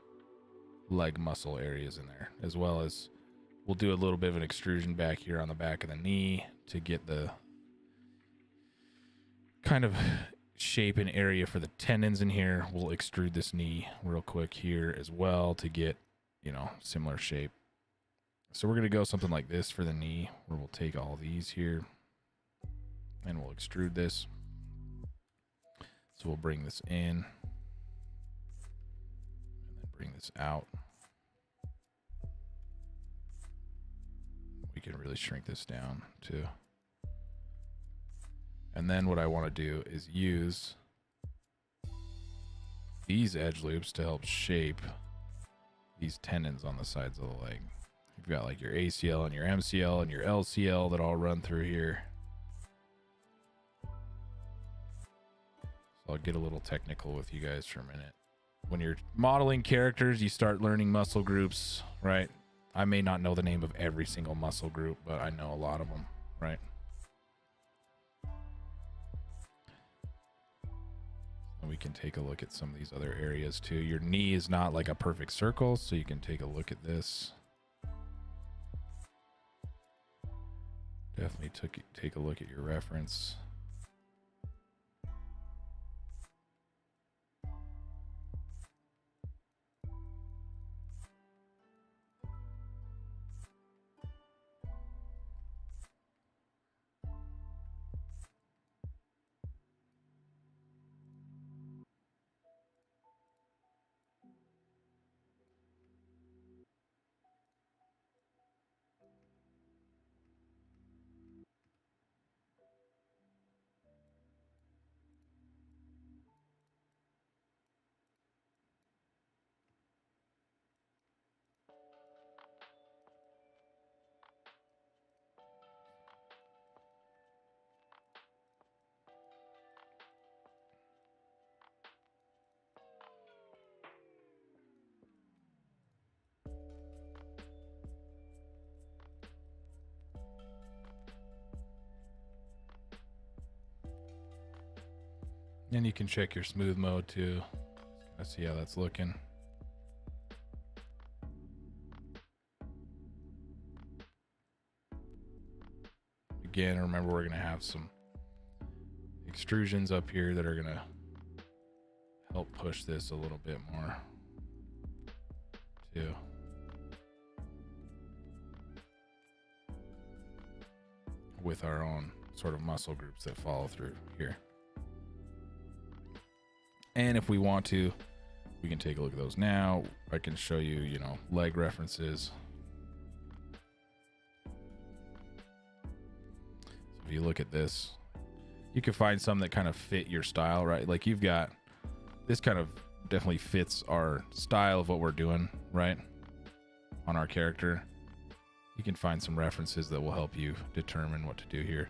leg muscle areas in there, as well as we'll do a little bit of an extrusion back here on the back of the knee to get the kind of shape and area for the tendons in here. We'll extrude this knee real quick here as well to get, you know, similar shape. So we're going to go something like this for the knee, where we'll take all these here and we'll extrude this. So we'll bring this in and then bring this out. We can really shrink this down too. And then what I want to do is use these edge loops to help shape these tendons on the sides of the leg. You've got like your ACL and your MCL and your LCL that all run through here. So I'll get a little technical with you guys for a minute. When you're modeling characters, you start learning muscle groups, right? I may not know the name of every single muscle group, but I know a lot of them, right? And we can take a look at some of these other areas too. Your knee is not like a perfect circle, so you can take a look at this. Definitely take a look at your reference. And you can check your smooth mode too. Let's see how that's looking. Again, remember we're going to have some extrusions up here that are going to help push this a little bit more too. With our own sort of muscle groups that follow through here. And if we want to, we can take a look at those now. I can show you, you know, leg references. So if you look at this, you can find some that kind of fit your style, right? Like you've got, this kind of definitely fits our style of what we're doing, right? On our character. You can find some references that will help you determine what to do here.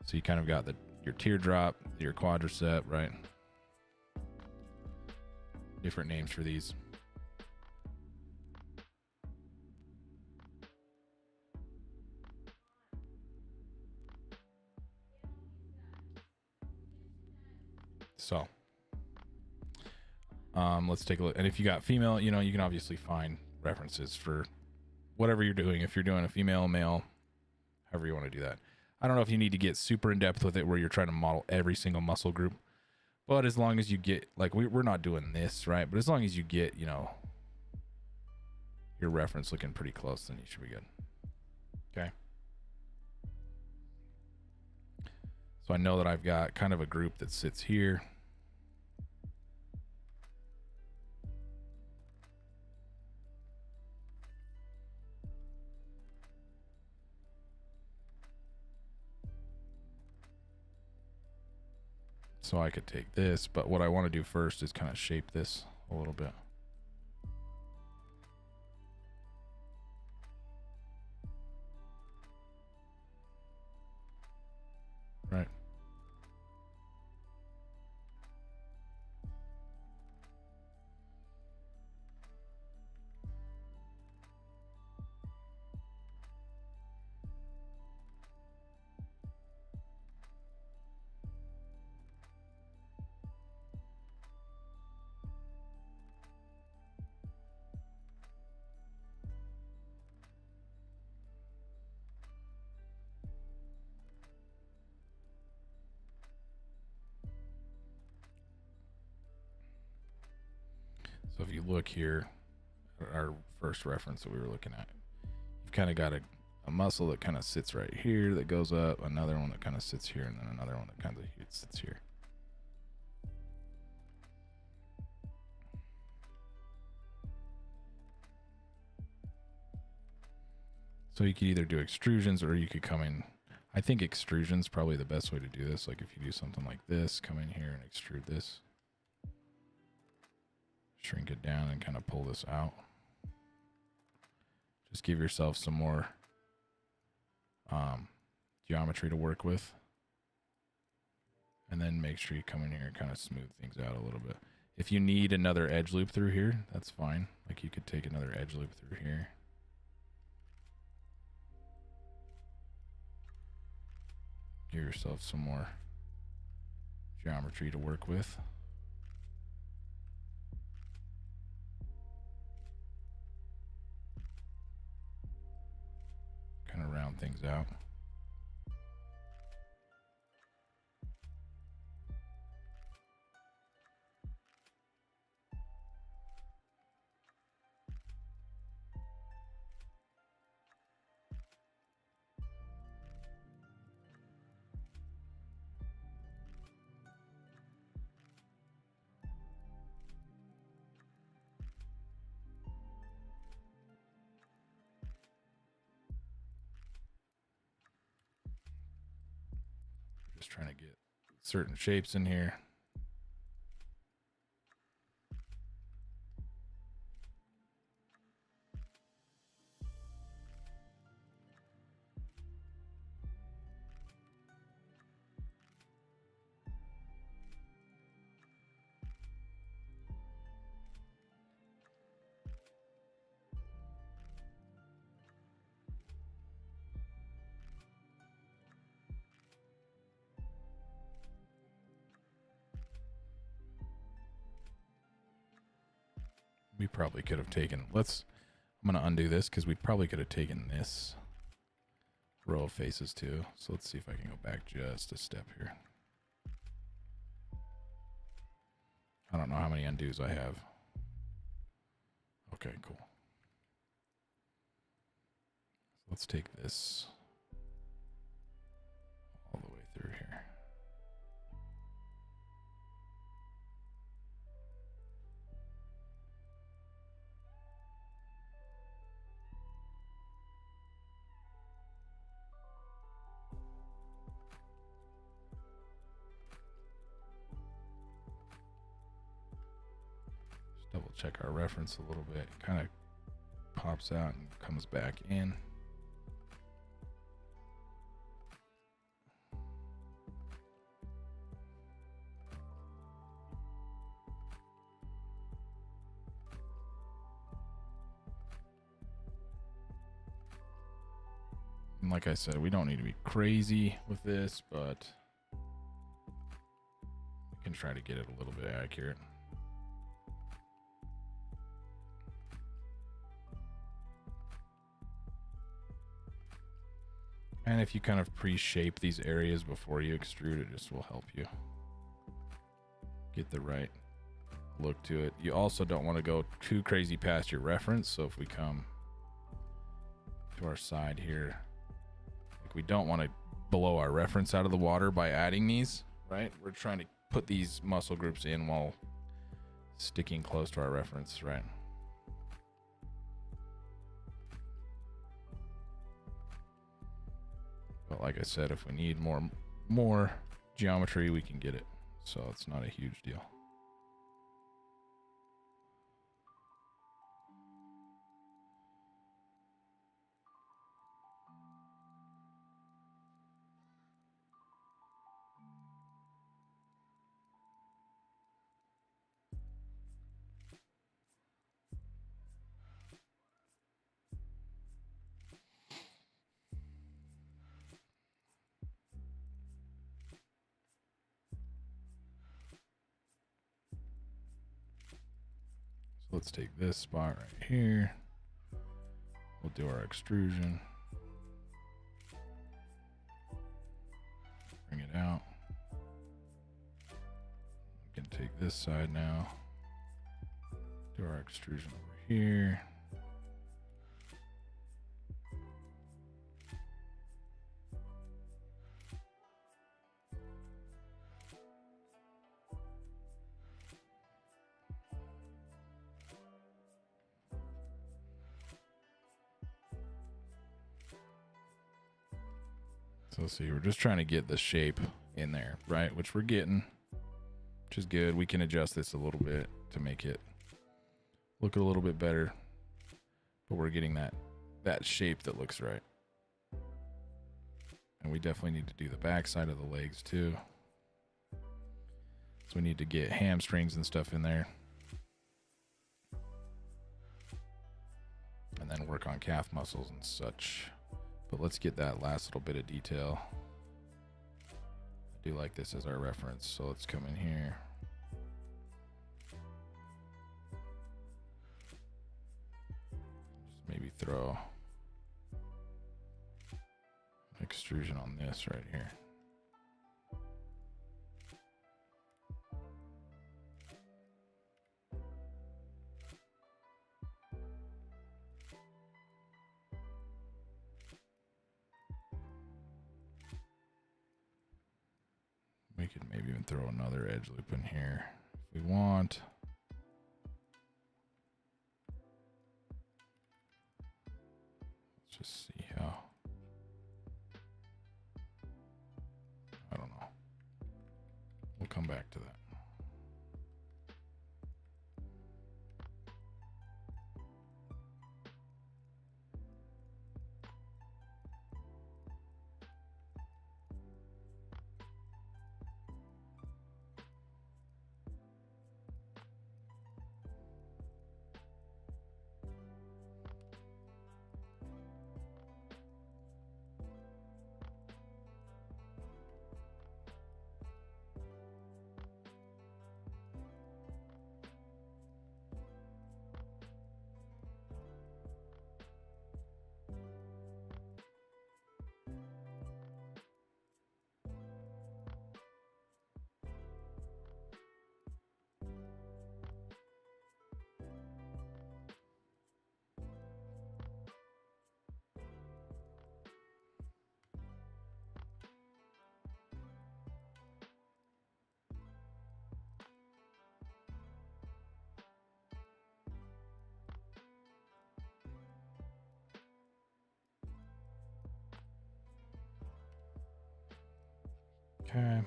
So you kind of got your teardrop, your quadricep, right? Different names for these. So let's take a look. And if you got female, you know, you can obviously find references for whatever you're doing. If you're doing a female, male, however you want to do that. I don't know if you need to get super in depth with it where you're trying to model every single muscle group. But as long as you get, like, we're not doing this, right? But as long as you get, you know, your reference looking pretty close, then you should be good. Okay. So I know that I've got kind of a group that sits here. So I could take this, but what I want to do first is kind of shape this a little bit. Right. So if you look here, our first reference that we were looking at, you've kind of got a muscle that kind of sits right here that goes up, another one that kind of sits here, and then another one that kind of sits here. So you could either do extrusions or you could come in. I think extrusion's probably the best way to do this. Like if you do something like this, come in here and extrude this. Shrink it down and kind of pull this out. Just give yourself some more geometry to work with. And then make sure you come in here and kind of smooth things out a little bit. If you need another edge loop through here, that's fine. Like you could take another edge loop through here. Give yourself some more geometry to work with. Kind of round things out. Just trying to get certain shapes in here. We probably could have taken, I'm going to undo this because we probably could have taken this row of faces too. So let's see if I can go back just a step here. I don't know how many undos I have. Okay, cool. Let's take this all the way through here. Double check our reference a little bit. It kind of pops out and comes back in. And like I said, we don't need to be crazy with this, but we can try to get it a little bit accurate. And if you kind of pre-shape these areas before you extrude, it just will help you get the right look to it. You also don't want to go too crazy past your reference. So if we come to our side here, like we don't want to blow our reference out of the water by adding these, right? We're trying to put these muscle groups in while sticking close to our reference, right? But like I said, if we need more geometry, we can get it. so it's not a huge deal. So let's take this spot right here. We'll do our extrusion. Bring it out. We can take this side now. Do our extrusion over here. So see, we're just trying to get the shape in there, right? Which we're getting, which is good. We can adjust this a little bit to make it look a little bit better, but we're getting that shape that looks right. And we definitely need to do the back side of the legs too. So we need to get hamstrings and stuff in there. And then work on calf muscles and such. But let's get that last little bit of detail. I do like this as our reference, so let's come in here. Just maybe throw extrusion on this right here. We could maybe even throw another edge loop in here if we want. Let's just see how. I don't know. We'll come back to that. Okay.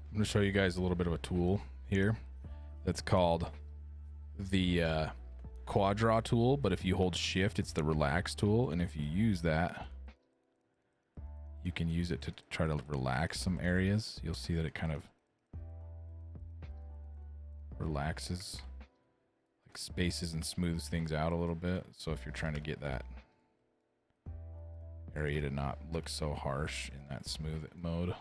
I'm going to show you guys a little bit of a tool here that's called the quad draw tool, but if you hold shift, it's the relax tool. And if you use that, you can use it to try to relax some areas. You'll see that it kind of relaxes, like spaces and smooths things out a little bit. So if you're trying to get that area to not look so harsh in that smooth mode.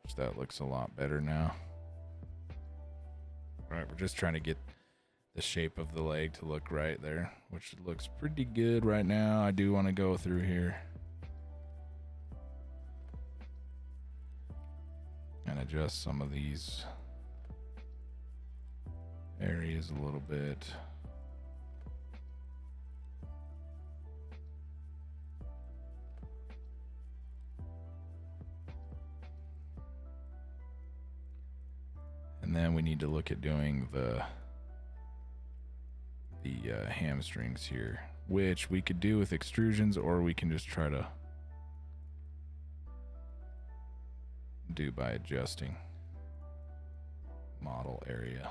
Which that looks a lot better now. All right, we're just trying to get the shape of the leg to look right there, which looks pretty good right now. I do want to go through here and adjust some of these areas a little bit. And then we need to look at doing the hamstrings here, which we could do with extrusions, or we can just try to do by adjusting model area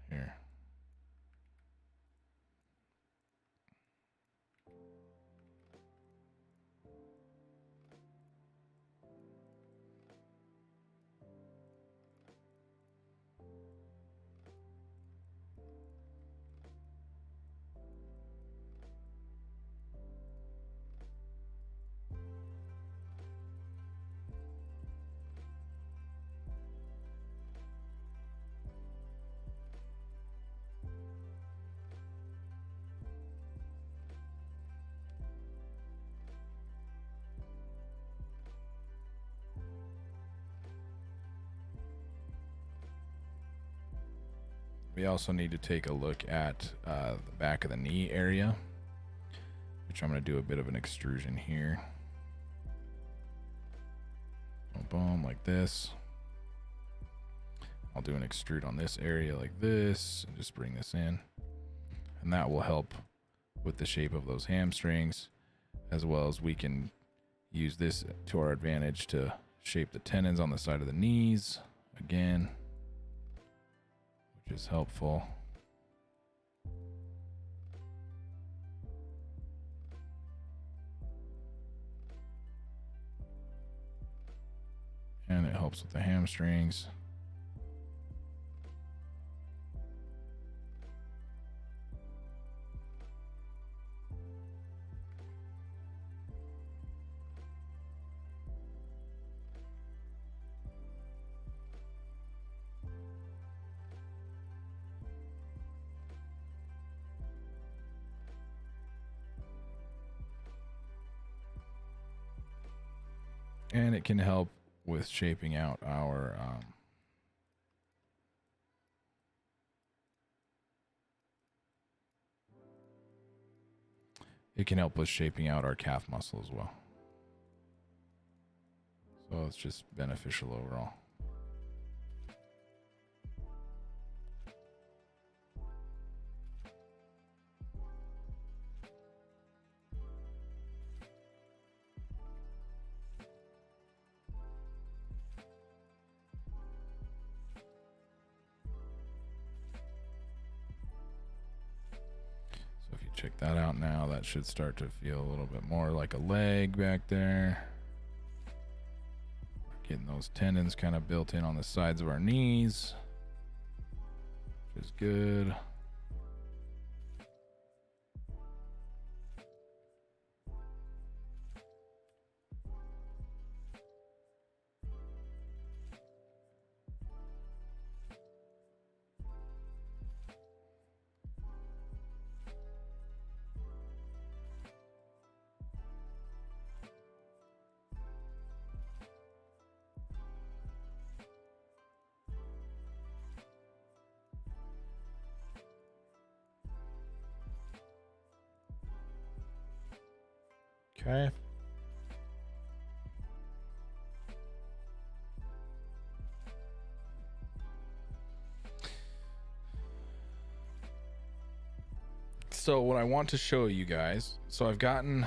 here. We also need to take a look at the back of the knee area, which I'm going to do a bit of an extrusion here. Boom, boom, like this. I'll do an extrude on this area like this and just bring this in. And that will help with the shape of those hamstrings, as well as we can use this to our advantage to shape the tendons on the side of the knees again, which is helpful. And it helps with the hamstrings. And it can help with shaping out our calf muscle as well. So it's just beneficial overall. Check that out now. That should start to feel a little bit more like a leg back there. Getting those tendons kind of built in on the sides of our knees, which is good. Okay. So what I want to show you guys, so we've gotten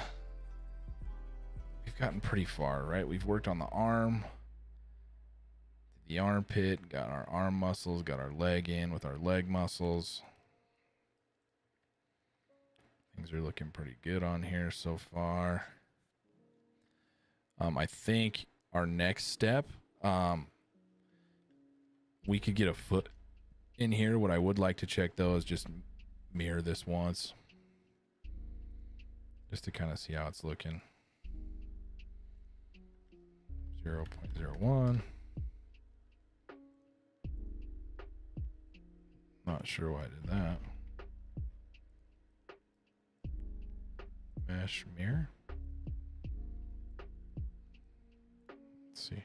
pretty far, right? We've worked on the arm, the armpit, got our arm muscles, got our leg in with our leg muscles. Things are looking pretty good on here so far. I think our next step, we could get a foot in here. What I would like to check though is just mirror this once. just to kind of see how it's looking. 0.01. Not sure why I did that. Mesh mirror. Let's see.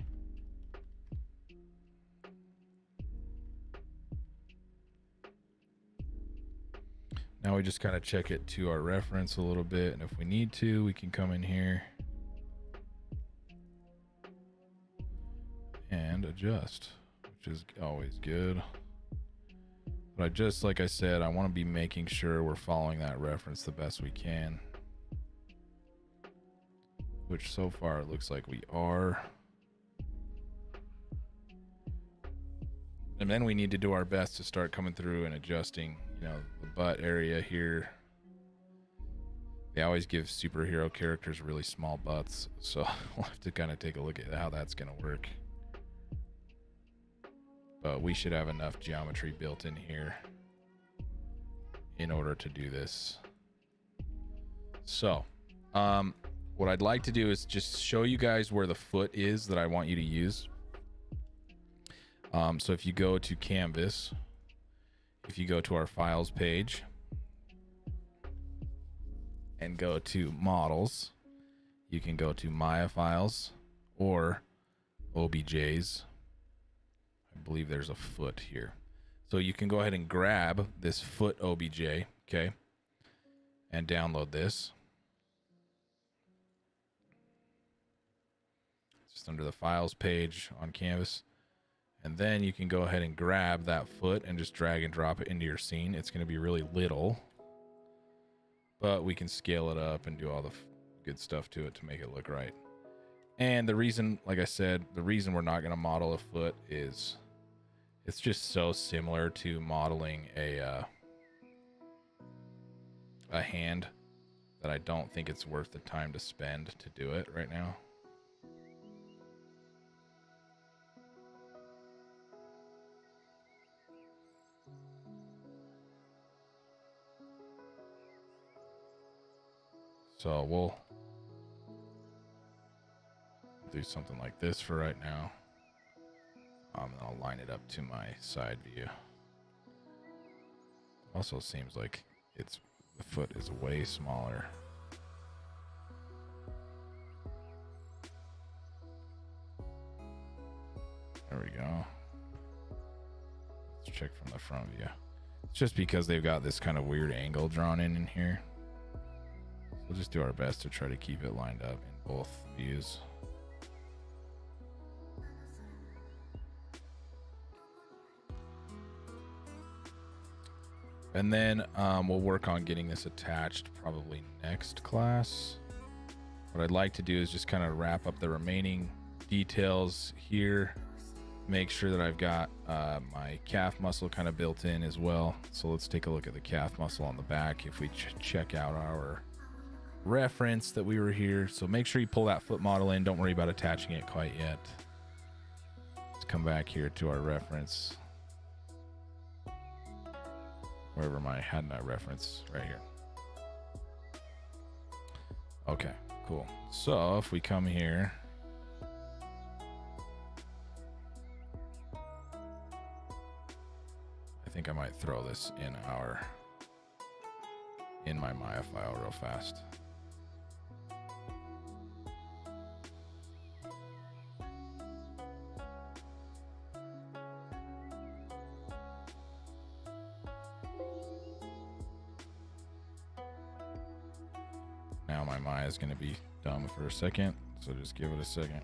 Now we just kind of check it to our reference a little bit, and if we need to, we can come in here and adjust, which is always good. But like I said, I want to be making sure we're following that reference the best we can, which so far it looks like we are. And then we need to do our best to start coming through and adjusting, you know, the butt area here. They always give superhero characters really small butts, so we'll have to kind of take a look at how that's going to work. But we should have enough geometry built in here in order to do this. So, what I'd like to do is just show you guys where the foot is that I want you to use. So if you go to Canvas, if you go to our files page and go to models, you can go to Maya files or OBJs. I believe there's a foot here. So you can go ahead and grab this foot OBJ, okay, and download this. Just under the files page on Canvas. And then you can go ahead and grab that foot and just drag and drop it into your scene. It's going to be really little, but we can scale it up and do all the good stuff to it to make it look right. And the reason, like I said, the reason we're not going to model a foot is it's just so similar to modeling a hand that I don't think it's worth the time to spend to do it right now. So we'll do something like this for right now. And I'll line it up to my side view. Also seems like the foot is way smaller. There we go. Let's check from the front view. It's just because they've got this kind of weird angle drawn in here. We'll just do our best to try to keep it lined up in both views. And then we'll work on getting this attached probably next class. What I'd like to do is just kind of wrap up the remaining details here. Make sure that I've got my calf muscle kind of built in as well. So let's take a look at the calf muscle on the back if we check out our reference that we were here. So make sure you pull that foot model in. Don't worry about attaching it quite yet. Let's come back here to our reference. Wherever I had my reference, right here. Okay, cool. So if we come here, I think I might throw this in my Maya file real fast. Now my Maya is going to be dumb for a second, so just give it a second.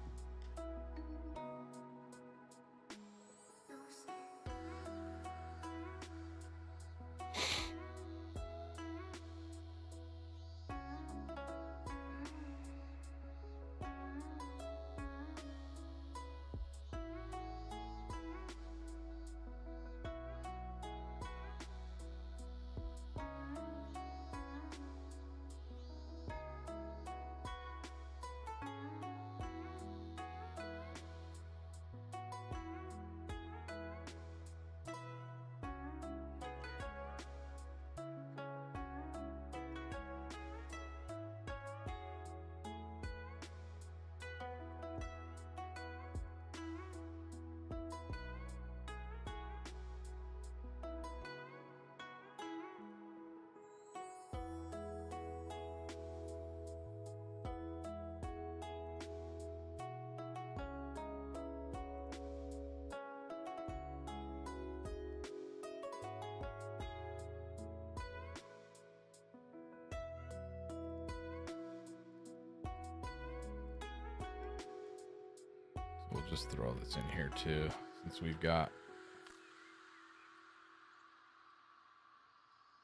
just throw this in here too, since we've got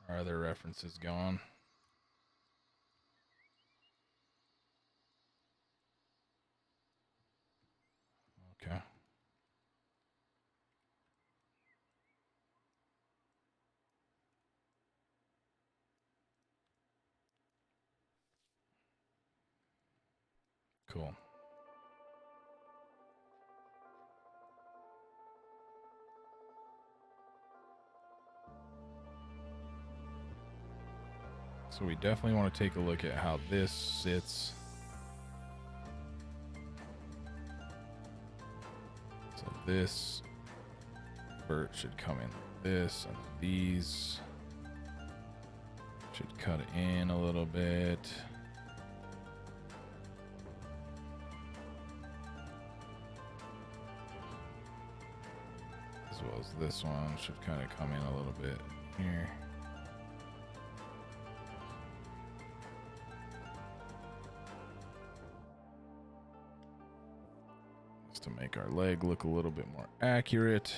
our other references going. Okay. Cool. So we definitely want to take a look at how this sits. So this vert should come in like this, and these should cut in a little bit. As well as this one should kind of come in a little bit here. Just to make our leg look a little bit more accurate.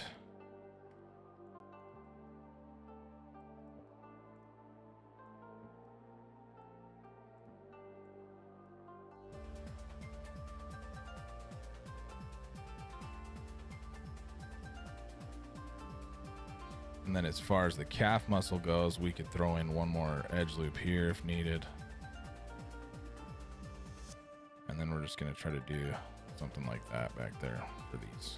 And then as far as the calf muscle goes, we could throw in one more edge loop here if needed. And then we're just going to try to do something like that back there for these.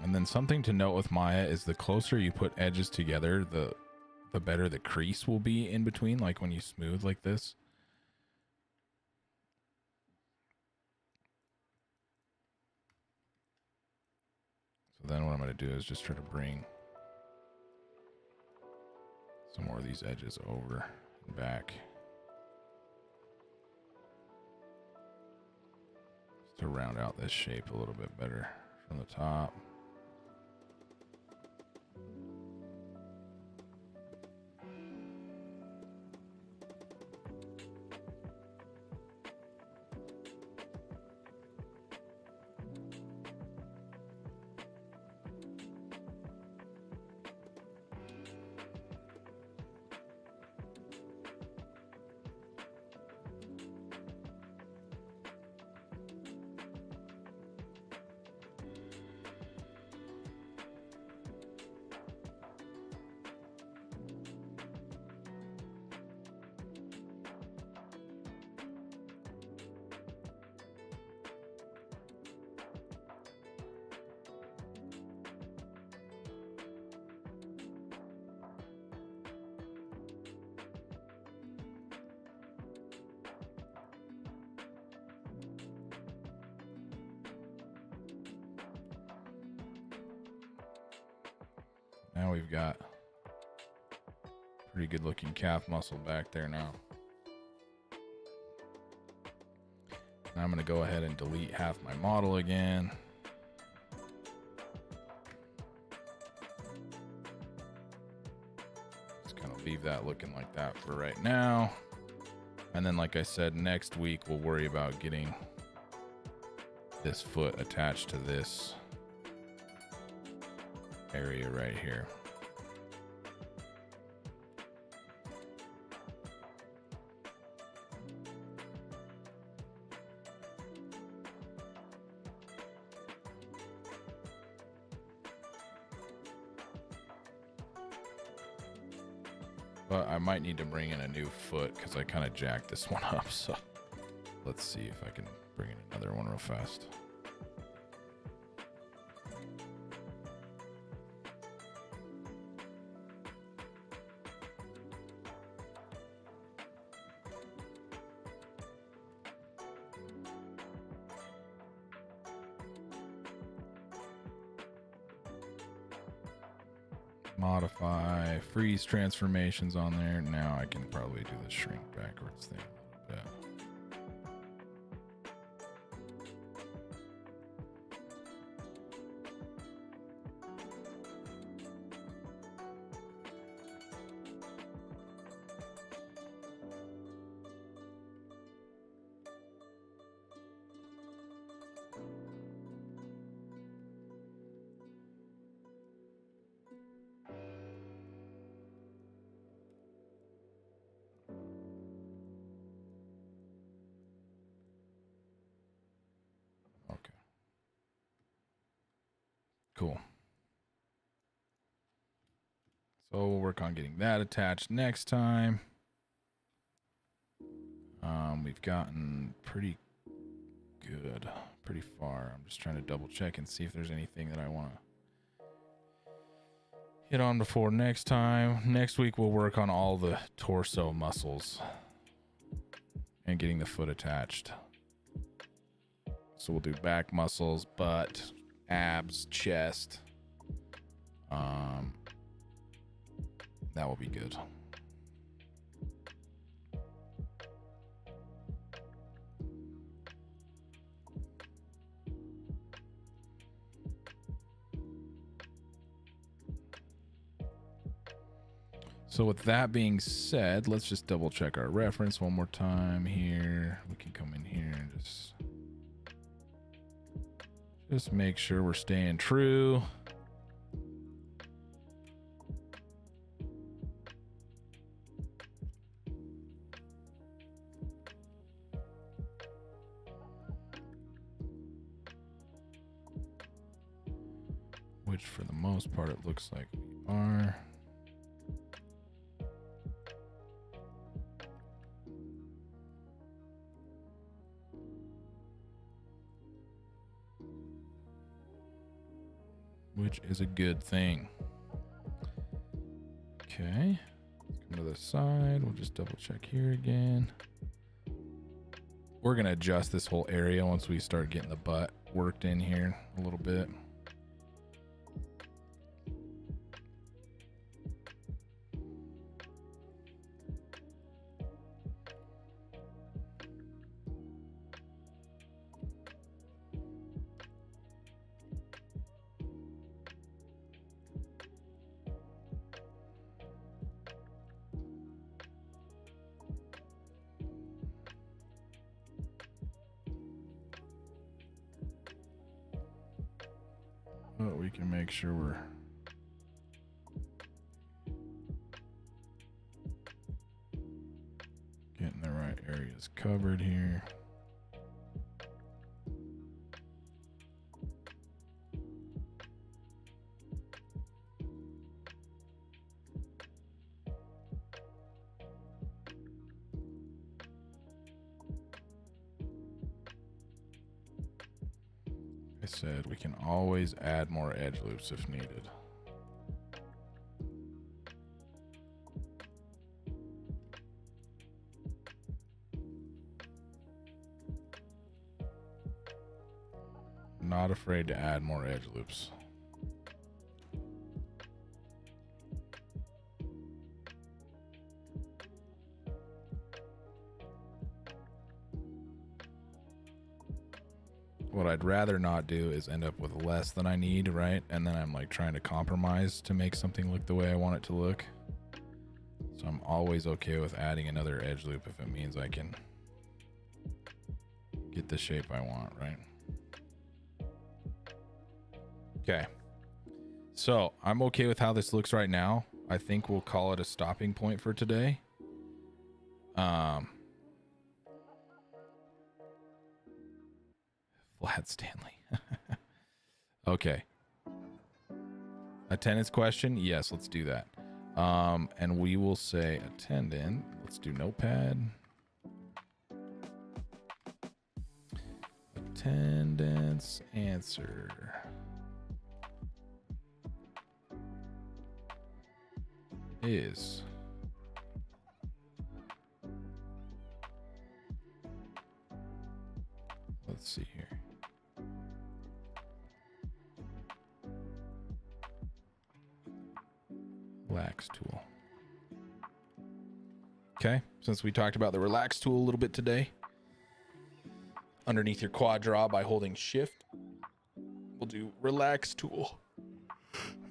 And then something to note with Maya is the closer you put edges together, the better the crease will be in between, like when you smooth like this. So then what I'm going to do is just try to bring some more of these edges over and back. Just to round out this shape a little bit better from the top. Now we've got pretty good looking calf muscle back there now. Now I'm going to go ahead and delete half my model again. Just kind of leave that looking like that for right now. And then, like I said, next week we'll worry about getting this foot attached to this area right here. But I might need to bring in a new foot because I kind of jacked this one up. So let's see if I can bring in another one real fast. Modify, freeze transformations on there. Now I can probably do the shrink backwards thing a little bit. Cool. So we'll work on getting that attached next time. We've gotten pretty good, pretty far. I'm just trying to double check and see if there's anything that I want to hit on before next time. Next week we'll work on all the torso muscles and getting the foot attached. So we'll do back muscles, butt, abs, chest. That will be good. So with that being said, let's just double check our reference one more time here. We can come in here and just make sure we're staying true. Which for the most part it looks like we are. Which is a good thing. Okay, let's come to the side. We'll just double check here again. We're gonna adjust this whole area once we start getting the butt worked in here a little bit. But we can make sure we're getting the right areas covered here. Said we can always add more edge loops if needed. Not afraid to add more edge loops. What I'd rather not do is end up with less than I need, right? And then I'm like trying to compromise to make something look the way I want it to look. So I'm always okay with adding another edge loop if it means I can get the shape I want, right? Okay. So I'm okay with how this looks right now. I think we'll call it a stopping point for today. Vlad Stanley. Okay. Attendance question? Yes, let's do that. And we will say attendant. Let's do notepad. Attendance answer. Is let's see here. Relax tool. Okay, since we talked about the relax tool a little bit today, underneath your quad draw by holding shift, we'll do relax tool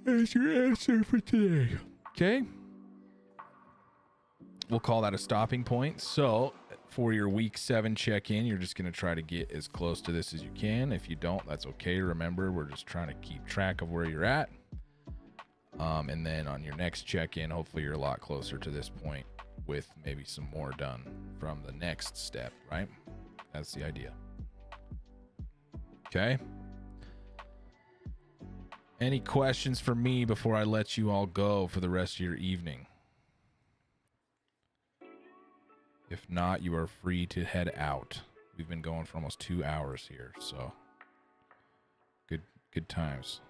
as your answer for today. Okay, we'll call that a stopping point. So for your week 7 check-in, you're just going to try to get as close to this as you can. If you don't, that's okay. Remember, we're just trying to keep track of where you're at. And then on your next check-in, hopefully you're a lot closer to this point with maybe some more done from the next step, right? That's the idea. Okay. Any questions for me before I let you all go for the rest of your evening? If not, you are free to head out. We've been going for almost 2 hours here, so good times.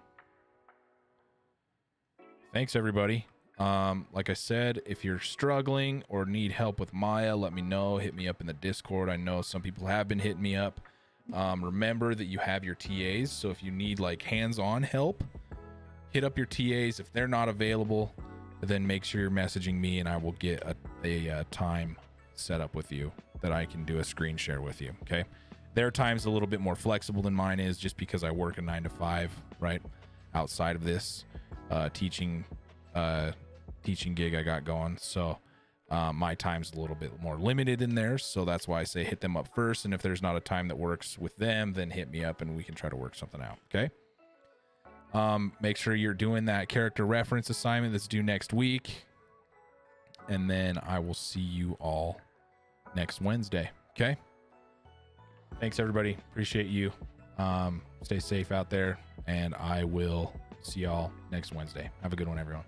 Thanks, everybody. Like I said, if you're struggling or need help with Maya, let me know. Hit me up in the Discord. I know some people have been hitting me up. Remember that you have your TAs, so if you need like hands-on help, hit up your TAs. If they're not available, then make sure you're messaging me and I will get a time set up with you that I can do a screen share with you. Okay, their time's a little bit more flexible than mine is, just because I work a 9 to 5 right outside of this teaching gig I got going. So my time's a little bit more limited in theirs, so that's why I say hit them up first, and if there's not a time that works with them, then hit me up and we can try to work something out. Okay, make sure you're doing that character reference assignment that's due next week, and then I will see you all next Wednesday. Okay, thanks everybody, appreciate you. Stay safe out there, and I will see y'all next Wednesday. Have a good one, everyone.